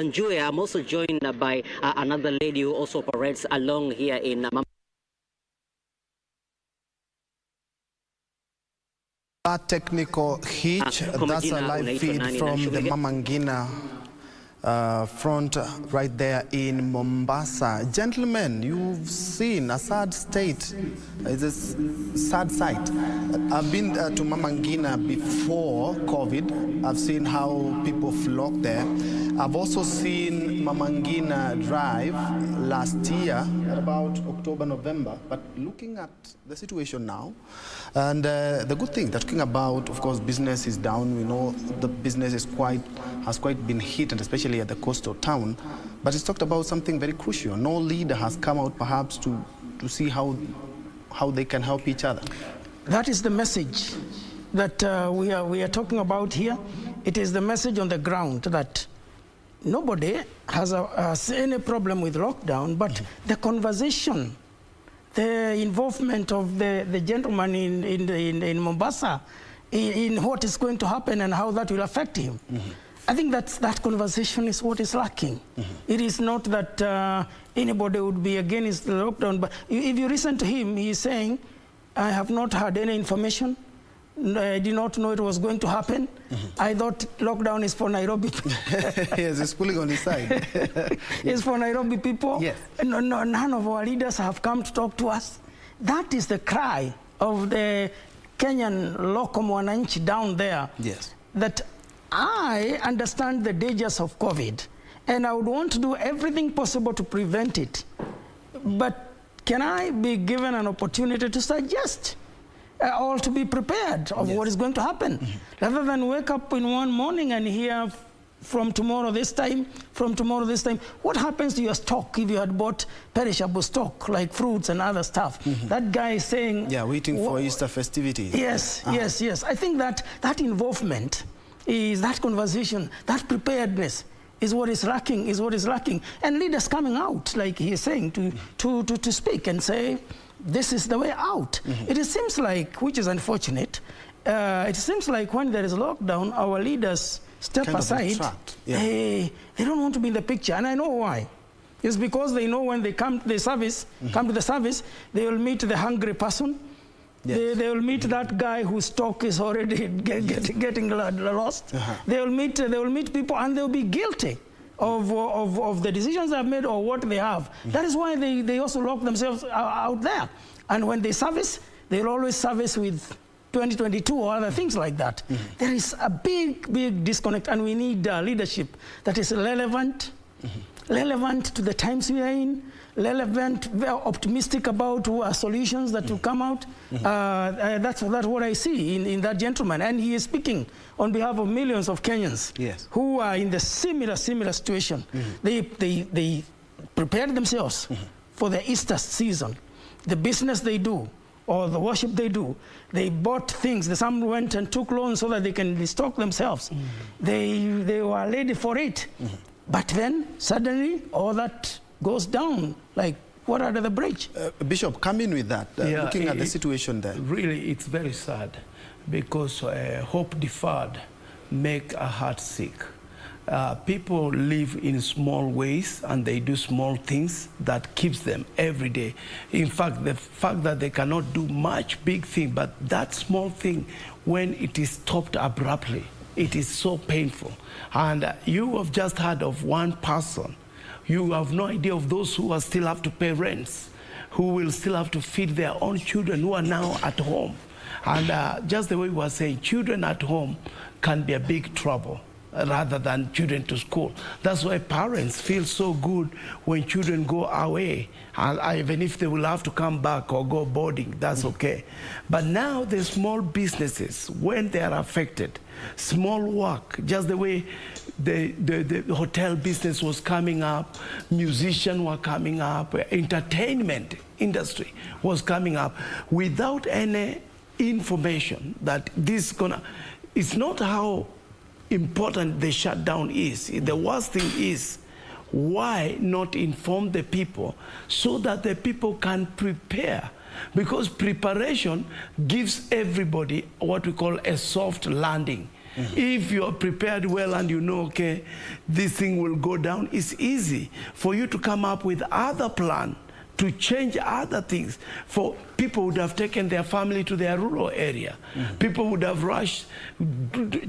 Njue, I'm also joined by another lady who also operates along here in technical hitch. That's a live feed from the Mama Ngina front right there in Mombasa. Gentlemen, you've seen a sad state. It's a sad sight. I've been to Mama Ngina before COVID. I've seen how people flock there. I've also seen Mama Ngina drive last year at about October, November. But looking at the situation now, and the good thing, talking about, of course, business is down. We know the business has quite been hit, and especially at the coastal town. But it's talked about something very crucial. No leader has come out perhaps to see how they can help each other. That is the message that we are talking about here. It is the message on the ground that nobody has any problem with lockdown, but the conversation, the involvement of the gentleman in Mombasa in what is going to happen and how that will affect him. I think that conversation is what is lacking. It is not that anybody would be against the lockdown, but if you listen to him, he is saying, I have not had any information. I did not know it was going to happen. I thought lockdown is for Nairobi. Yes, he's pulling on his side. It's for Nairobi people. Yes. None of our leaders have come to talk to us. That is the cry of the Kenyan local mwananchi down there. Yes. That I understand the dangers of COVID, and I would want to do everything possible to prevent it. But can I be given an opportunity to suggest or to be prepared of what is going to happen, rather than wake up in one morning and hear from tomorrow this time, what happens to your stock if you had bought perishable stock like fruits and other stuff? That guy is saying, yeah, waiting for Easter festivities. Yes, yes. I think that involvement is that conversation, that preparedness is what is lacking, and leaders coming out, like he is saying, to speak and say, this is the way out. It seems like, which is unfortunate, it seems like when there is lockdown, our leaders step aside. Yeah. They don't want to be in the picture, and I know why. It's because they know when they come to the service, they will meet the hungry person. Yes. They will meet that guy whose stock is already getting lost. They will meet people, and they'll be guilty of the decisions they've made or what they have. That is why they also lock themselves out there. And when they service, they'll always service with 2022 or other things like that. There is a big disconnect, and we need leadership that is relevant, relevant to the times we are in, relevant, very optimistic about solutions that will come out. That's what I see in that gentleman. And he is speaking on behalf of millions of Kenyans who are in the similar situation. They prepared themselves for the Easter season. The business they do, or the worship they do, they bought things. Some went and took loans so that they can restock themselves. They were ready for it. But then, suddenly, all that goes down like water under the bridge. Bishop, come in with that, looking at the situation there. Really, it's very sad, because hope deferred make a heart sick. People live in small ways, and they do small things that keeps them every day. In fact, the fact that they cannot do much big thing, but that small thing, when it is stopped abruptly, it is so painful. And you have just heard of one person. You have no idea of those who are still have to pay rents, who will still have to feed their own children who are now at home. And just the way we were saying, children at home can be a big trouble rather than children to school. That's why parents feel so good when children go away, and even if they will have to come back or go boarding, that's okay. But now the small businesses, when they are affected, small work, just the way the hotel business was coming up, musicians were coming up, entertainment industry was coming up, without any information that this gonna, it's not how important the shutdown is. The worst thing is, why not inform the people so that the people can prepare? Because preparation gives everybody what we call a soft landing. If you are prepared well and you know, okay, this thing will go down, it's easy for you to come up with other plan to change other things. For people would have taken their family to their rural area. People would have rushed,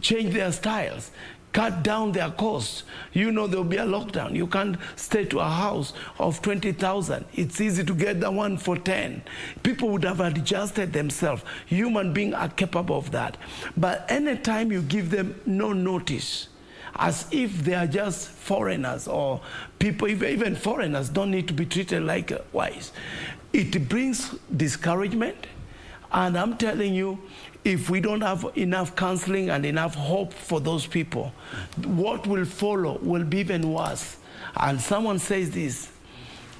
change their styles, cut down their costs. You know there will be a lockdown. You can't stay to a house of 20,000. It's easy to get the one for 10. People would have adjusted themselves. Human beings are capable of that. But anytime you give them no notice, as if they are just foreigners, or people, even foreigners don't need to be treated like wise. It brings discouragement, and I'm telling you, if we don't have enough counseling and enough hope for those people, what will follow will be even worse. And someone says this,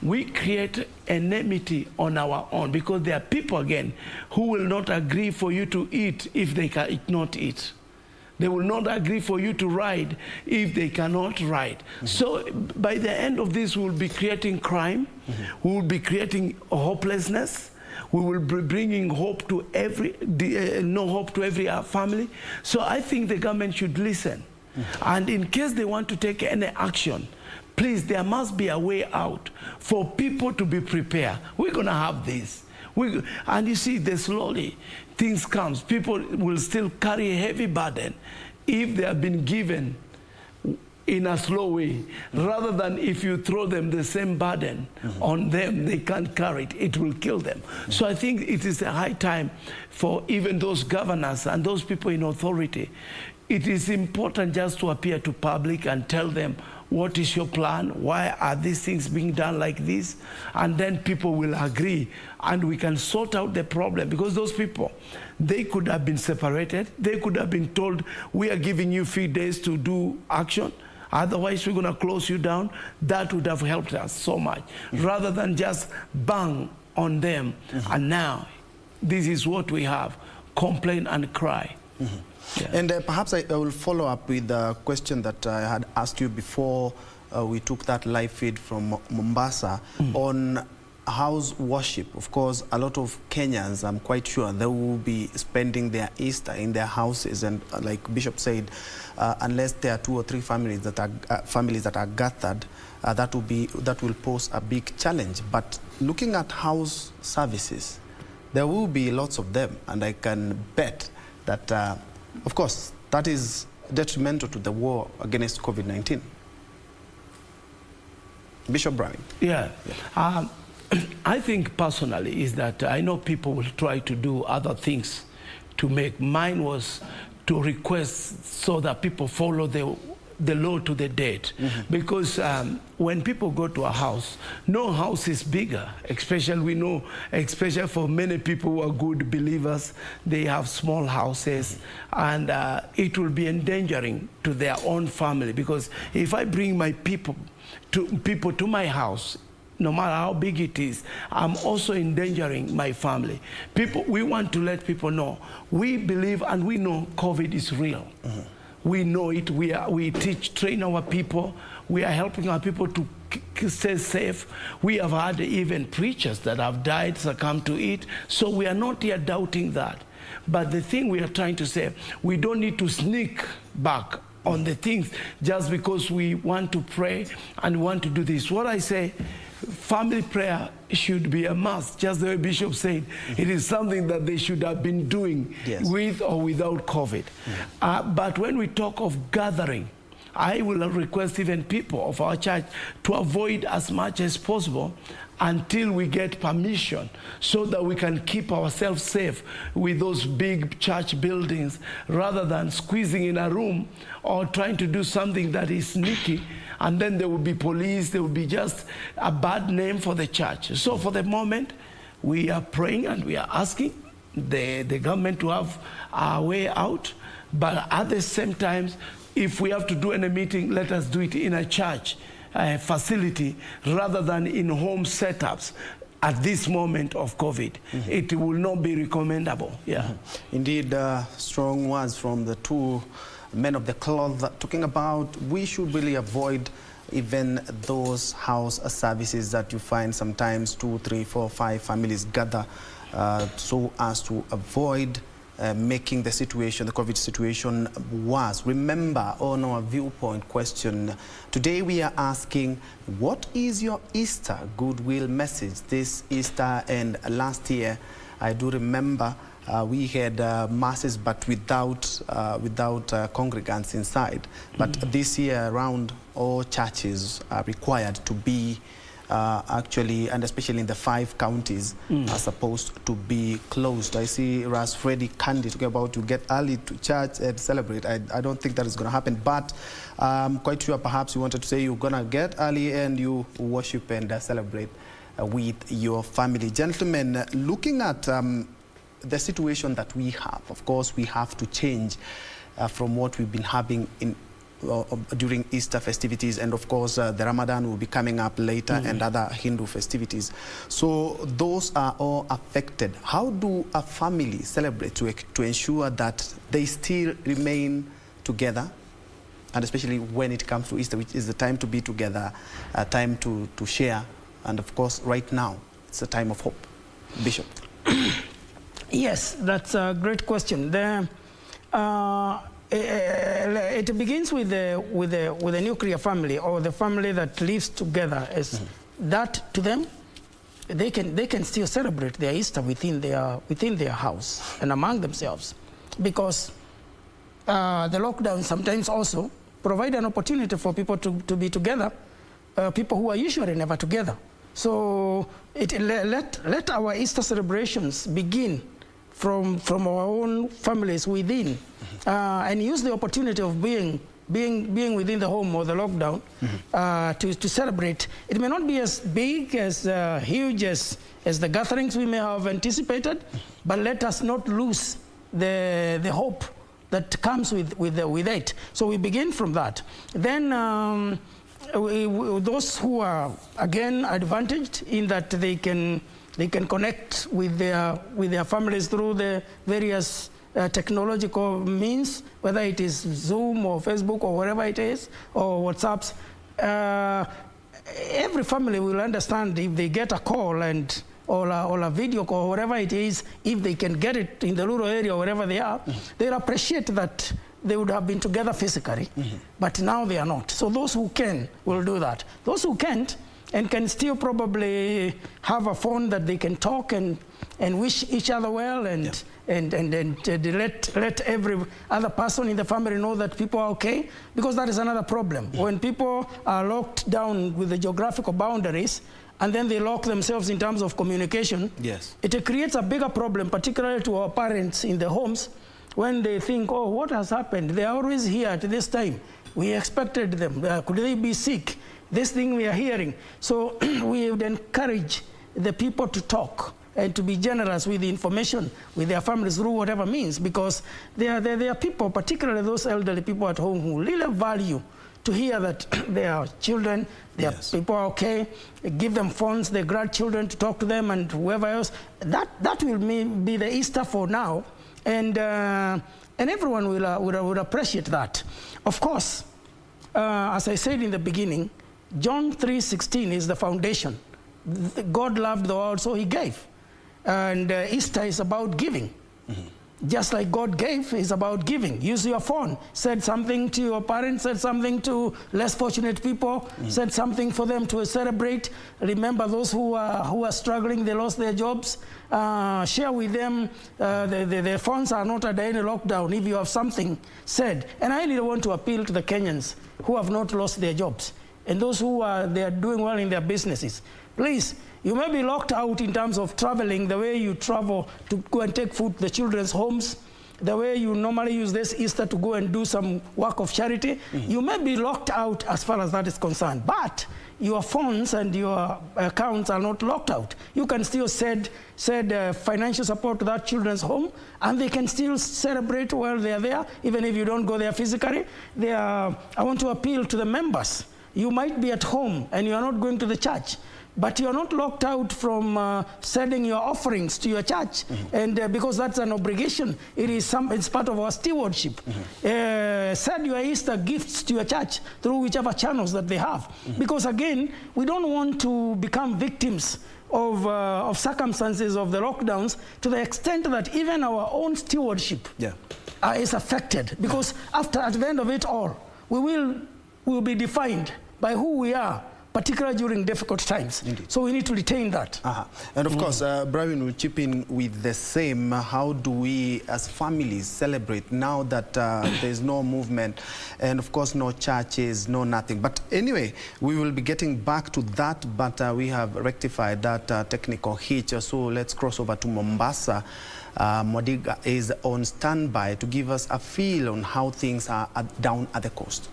we create enmity on our own, because there are people, again, who will not agree for you to eat if they cannot eat. They will not agree for you to ride if they cannot ride. So by the end of this, we will be creating crime. We will be creating hopelessness. We will be bringing hope to no hope to every family. So I think the government should listen. And in case they want to take any action, please, there must be a way out for people to be prepared. We're going to have this. And you see, slowly things comes. People will still carry a heavy burden if they have been given in a slow way, rather than if you throw them the same burden on them, they can't carry it, it will kill them. So I think it is a high time for even those governors and those people in authority. It is important just to appear to public and tell them, what is your plan? Why are these things being done like this? And then people will agree, and we can sort out the problem. Because those people, they could have been separated. They could have been told, we are giving you 3 days to do action. Otherwise, we're going to close you down. That would have helped us so much, rather than just bang on them. And now, this is what we have, complain and cry. Yeah. And perhaps I will follow up with a question that I had asked you before we took that live feed from Mombasa on house worship, of course, a lot of Kenyans, I'm quite sure, they will be spending their Easter in their houses, and like Bishop said, unless there are 2 or 3 families that are gathered, that will pose a big challenge. But looking at house services, there will be lots of them, and I can bet that, of course, that is detrimental to the war against COVID-19. Bishop Brawin. Yeah. I think personally is that I know people will try to do other things to make. Mine was to request so that people follow the law to the dead. Because when people go to a house, no house is bigger, especially we know, especially for many people who are good believers, they have small houses, and it will be endangering to their own family. Because if I bring my people to my house, no matter how big it is, I'm also endangering my family. We want to let people know, we believe and we know COVID is real. We know it, we train our people, we are helping our people to stay safe. We have had even preachers that have died, succumbed to it, so we are not here doubting that. But the thing we are trying to say, we don't need to sneak back on the things just because we want to pray and want to do this. What I say, family prayer should be a must, just the way Bishop said. It is something that they should have been doing, with or without COVID. But when we talk of gathering, I will request even people of our church to avoid as much as possible until we get permission, so that we can keep ourselves safe with those big church buildings, rather than squeezing in a room or trying to do something that is sneaky, and then there will be police, there will be just a bad name for the church. So for the moment, we are praying and we are asking the government to have a way out, but at the same time, if we have to do any meeting, let us do it in a church facility rather than in home setups at this moment of COVID. It will not be recommendable. Indeed, strong words from the 2 men of the cloth talking about we should really avoid even those house services that you find sometimes 2, 3, 4, 5 families gather, so as to avoid making the situation, the COVID situation, worse. Remember, on our viewpoint question, today we are asking, what is your Easter goodwill message this Easter? And last year, I do remember we had masses, but without congregants inside. But this year around, all churches are required to be actually, and especially in the 5 counties, are supposed to be closed. I see Ras Freddy Candy talking about to get early to church and celebrate. I don't think that is going to happen, but I'm quite sure perhaps you wanted to say you're going to get early and you worship and celebrate with your family. Gentlemen, looking at the situation that we have, of course, we have to change from what we've been having in during Easter festivities, and of course the Ramadan will be coming up later, and other Hindu festivities. So those are all affected. How do a family celebrate to ensure that they still remain together, and especially when it comes to Easter, which is the time to be together, a time to share, and of course right now it's a time of hope. Bishop. Yes, that's a great question. It begins with the nuclear family, or the family that lives together. As that, to them, they can still celebrate their Easter within their house and among themselves, because the lockdown sometimes also provide an opportunity for people to be together, people who are usually never together. So let our Easter celebrations begin from our own families within, and use the opportunity of being within the home or the lockdown to celebrate. It may not be as big, as huge as the gatherings we may have anticipated, but let us not lose the hope that comes with it. So we begin from that. Then those who are again advantaged in that they can connect with their families through the various technological means, whether it is Zoom or Facebook or whatever it is, or WhatsApps. every family will understand if they get a call or a video call, or whatever it is, if they can get it in the rural area or wherever they are, they'll appreciate that they would have been together physically, but now they are not. So those who can will do that. Those who can't and can still probably have a phone that they can talk and wish each other well and let every other person in the family know that people are okay, because that is another problem. When people are locked down with the geographical boundaries and then they lock themselves in terms of communication, it creates a bigger problem, particularly to our parents in the homes, when they think, oh, what has happened? They are always here at this time. We expected them. Could they be sick? This thing we are hearing. So we would encourage the people to talk and to be generous with the information with their families through whatever means, because there are people, particularly those elderly people at home, who really value to hear that their children, their people are okay. Give them phones, their grandchildren, to talk to them, and whoever else. That will be the Easter for now. And everyone will appreciate that. Of course, as I said in the beginning, John 3:16 is the foundation. God loved the world, so he gave. And Easter is about giving. Just like God gave, is about giving. Use your phone. Said something to your parents, said something to less fortunate people, said something for them to celebrate. Remember those who are struggling, they lost their jobs. Share with them. The phones are not at any lockdown. If you have something said. And I really want to appeal to the Kenyans who have not lost their jobs and those who are doing well in their businesses. Please, you may be locked out in terms of traveling, the way you travel to go and take food to the children's homes, the way you normally use this Easter to go and do some work of charity. You may be locked out as far as that is concerned, but your phones and your accounts are not locked out. You can still send financial support to that children's home, and they can still celebrate while they are there, even if you don't go there physically. I want to appeal to the members. You might be at home and you are not going to the church, but you're not locked out from sending your offerings to your church, and because that's an obligation. It's part of our stewardship. Send your Easter gifts to your church through whichever channels that they have, because again, we don't want to become victims of circumstances of the lockdowns to the extent that even our own stewardship is affected, because at the end of it all, we will be defined by who we are, particularly during difficult times. Indeed. So we need to retain that. And of course, Brawin will chip in with the same. How do we as families celebrate now that there's no movement and of course no churches, no nothing? But anyway, we will be getting back to that, but we have rectified that technical hitch. So let's cross over to Mombasa. Modiga is on standby to give us a feel on how things are down at the coast.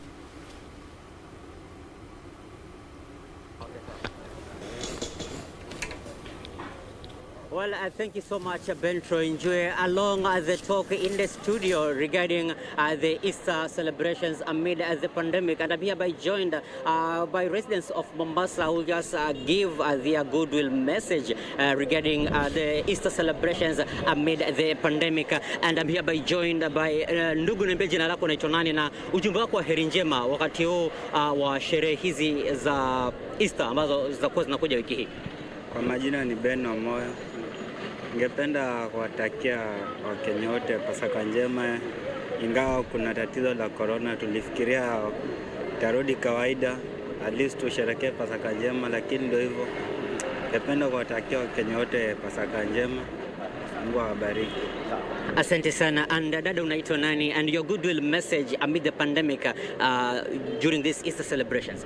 Well, thank you so much, Bentro Njue. Along the talk in the studio regarding the Easter celebrations amid the pandemic, and I'm hereby joined by residents of Mombasa who just give their goodwill message regarding the Easter celebrations amid the pandemic. And I'm hereby joined by ndugu niambie jina lako naitwa nani na ujumbe wako wa heri njema wakati huu wa sherehe hizi za Easter ambazo zitakuwa zinakuja wiki hii. Kwa majina ni Ben wa Moyo. Ningependa kuwatakia Wakenya wote Pasaka njema. Ingawa kuna tatizo la corona, tulifikiria tarudi kawaida, at least tusherehekee Pasaka njema, lakini ndio hivyo. Ningependa kuwatakia Wakenya wote Pasaka njema. Mungu awabariki. Asante sana. And dada unaitwa nani, and your goodwill message amid the pandemic during these Easter celebrations?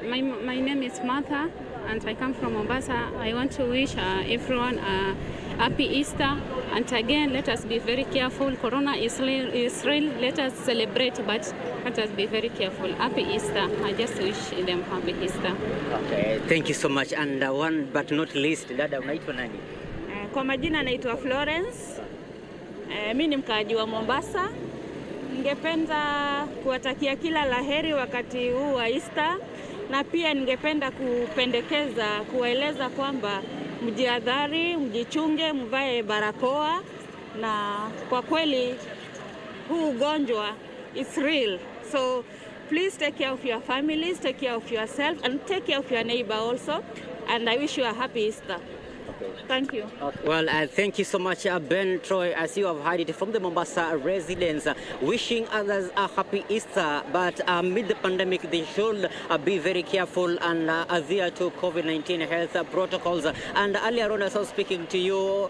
My name is Martha, and I come from Mombasa. I want to wish everyone a happy Easter. And again, let us be very careful. Corona is real. Let us celebrate, but let us be very careful. Happy Easter. I just wish them happy Easter. Okay, thank you so much. And one but not least, dada unaitwa nani? Kwa majina naitwa Florence. Mimi ni mkaaji wa Mombasa. Ningependa kuwatakia kila laheri wakati huu wa Easter. Na pia ningependa kuwaeleza kwamba mjihadhari, mjichunge, mvae barakoa, na kwa kweli huu ugonjwa is real. So please take care of your families, take care of yourself, and take care of your neighbor also. And I wish you a happy Easter. Thank you. Well, thank you so much, Ben Troy, as you have heard it from the Mombasa residents, wishing others a happy Easter. But amid the pandemic, they should be very careful and adhere to COVID-19 health protocols. And earlier on, as I was speaking to you,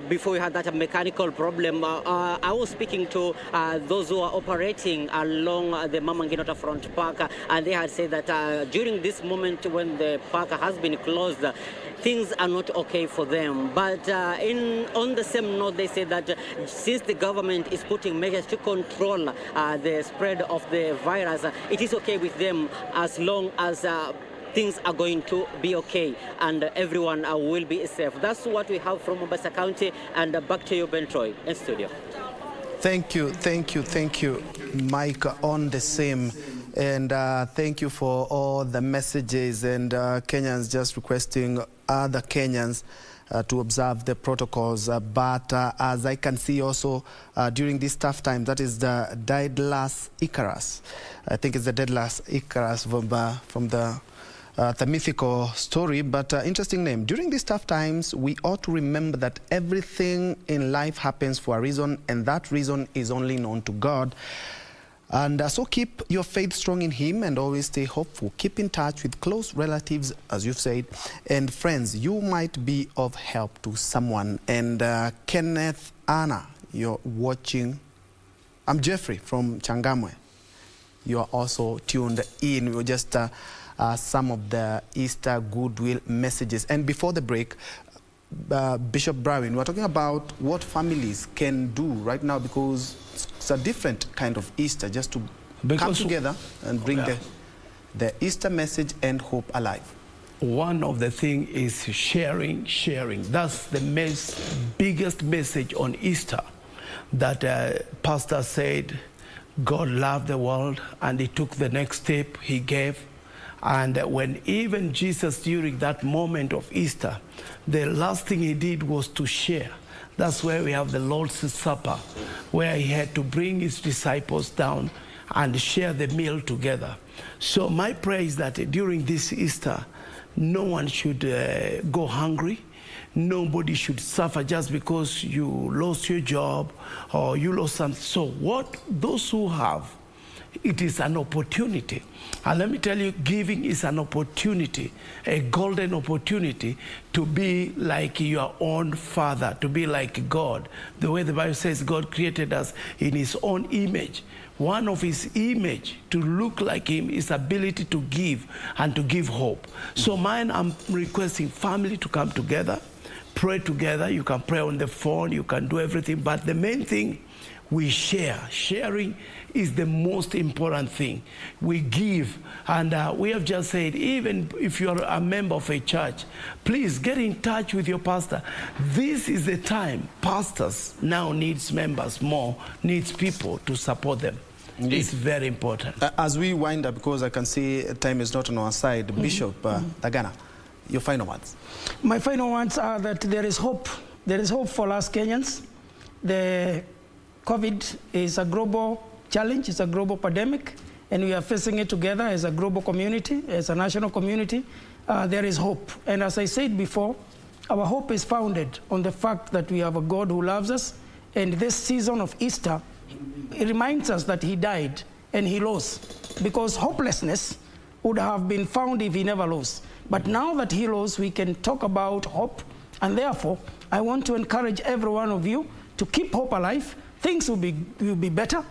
before we had that mechanical problem, I was speaking to those who are operating along the Mama Ngina Waterfront Park, and they had said that during this moment when the park has been closed, things are not okay for them. But on the same note, they say that since the government is putting measures to control the spread of the virus, it is okay with them as long as things are going to be okay and everyone will be safe. That's what we have from Mombasa County. And back to you, Ben Troy, in studio. Thank you, Mike, on the same. And thank you for all the messages, and Kenyans just requesting other Kenyans to observe the protocols. But as I can see also during this tough time, that is the Daedalus Icarus. I think it's the Daedalus Icarus from the mythical story, but interesting name. During these tough times, we ought to remember that everything in life happens for a reason, and that reason is only known to God. And so keep your faith strong in Him and always stay hopeful. Keep in touch with close relatives, as you've said, and friends. You might be of help to someone. And Kenneth, Anna, you're watching. I'm Jeffrey from Changamwe. You are also tuned in. We were just some of the Easter goodwill messages. And before the break, Bishop Brawin, we're talking about what families can do right now, because it's a different kind of Easter, just to come together and bring the Easter message and hope alive. One of the things is sharing. That's the biggest message on Easter, that Pastor said God loved the world and He took the next step, He gave. And when even Jesus, during that moment of Easter, the last thing He did was to share. That's where we have the Lord's Supper, where He had to bring His disciples down and share the meal together. So my prayer is that during this Easter, no one should go hungry. Nobody should suffer just because you lost your job or you lost something. So those who have, it is an opportunity. And let me tell you, giving is an opportunity, a golden opportunity to be like your own Father, to be like God. The way the Bible says God created us in His own image. One of His image, to look like Him, is ability to give and to give hope. So I'm requesting family to come together, pray together. You can pray on the phone, you can do everything, but the main thing, we share. Sharing is the most important thing. We give, and we have just said, even if you're a member of a church, please get in touch with your pastor. This is the time. Pastors now needs members more, needs people to support them. Indeed. It's very important. As we wind up, because I can see time is not on our side, Bishop Thagana, your final words. My final words are that there is hope. There is hope for us Kenyans. The COVID is a global challenge, it's a global pandemic, and we are facing it together as a global community, as a national community. There is hope. And as I said before, our hope is founded on the fact that we have a God who loves us, and this season of Easter, it reminds us that He died and He rose, because hopelessness would have been found if He never rose. But now that He rose, we can talk about hope, and therefore, I want to encourage every one of you to keep hope alive. Things will be better.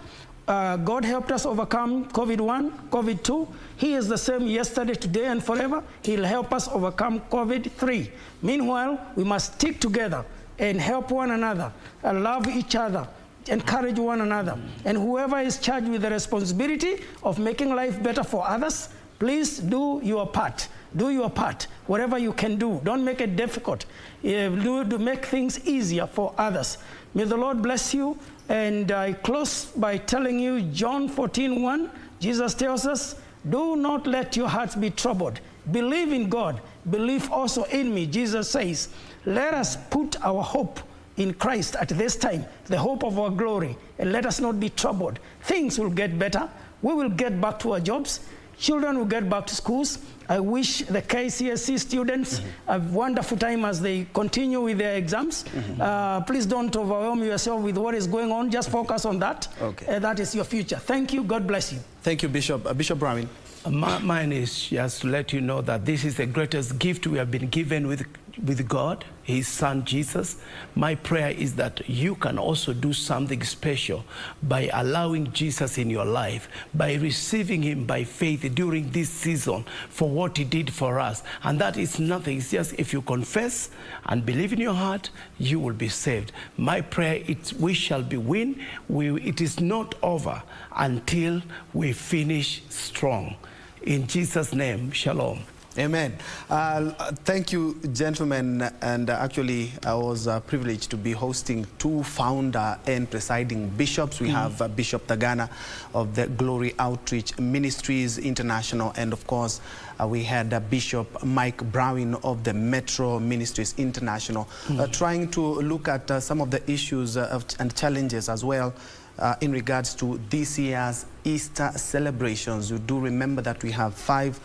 God helped us overcome COVID-1, COVID-2. He is the same yesterday, today, and forever. He'll help us overcome COVID-3. Meanwhile, we must stick together and help one another, and love each other, encourage one another. And whoever is charged with the responsibility of making life better for others, please do your part. Do your part. Whatever you can do. Don't make it difficult. Do make things easier for others. May the Lord bless you. And I close by telling you, John 14:1, Jesus tells us, do not let your hearts be troubled. Believe in God. Believe also in me. Jesus says, let us put our hope in Christ at this time, the hope of our glory, and let us not be troubled. Things will get better. we will get back to our jobs. Children will get back to schools. I wish the KCSE students a wonderful time as they continue with their exams. Please don't overwhelm yourself with what is going on. Just focus on that. Okay. That is your future. Thank you. God bless you. Thank you, Bishop. Bishop Brawin. Mine is just to let you know that this is the greatest gift we have been given with God, his son Jesus. My prayer is that you can also do something special by allowing Jesus in your life, by receiving him by faith during this season for what he did for us. And that is nothing. It's just if you confess and believe in your heart, you will be saved. My prayer is we shall be win. It is not over until we finish strong. In Jesus' name, shalom. Amen. Thank you, gentlemen. And actually, I was privileged to be hosting two founder and presiding bishops. We have Bishop Thagana of the Glory Outreach Ministries International. And of course, we had Bishop Mike Brawin of the Metro Ministries International, trying to look at some of the issues and challenges as well in regards to this year's Easter celebrations. You do remember that we have 5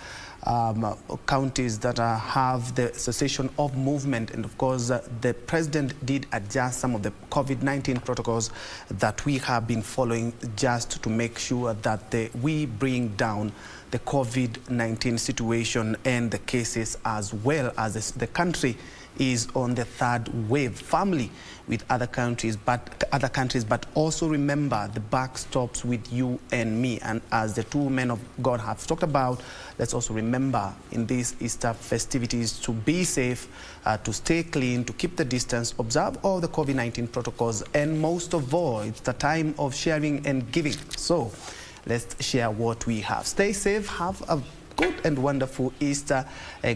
counties that have the cessation of movement, and of course the president did adjust some of the COVID-19 protocols that we have been following just to make sure that we bring down the COVID-19 situation and the cases, as well as the country is on the 3rd wave, firmly with other countries, but also remember the buck stops with you and me. And as the two men of God have talked about, let's also remember in these Easter festivities to be safe, to stay clean, to keep the distance, observe all the COVID-19 protocols, and most of all, it's the time of sharing and giving. So let's share what we have. Stay safe, have a good and wonderful Easter.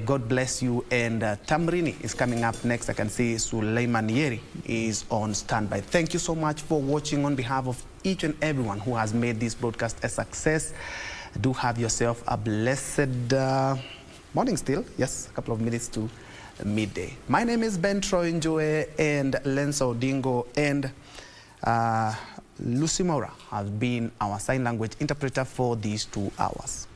God bless you. And Tamrini is coming up next. I can see Suleiman Yeri is on standby. Thank you so much for watching. On behalf of each and everyone who has made this broadcast a success, do have yourself a blessed morning still. Yes, a couple of minutes to midday. My name is Ben Troy Njue, and Lensa Odingo and Lucy Mora has been our sign language interpreter for these 2 hours.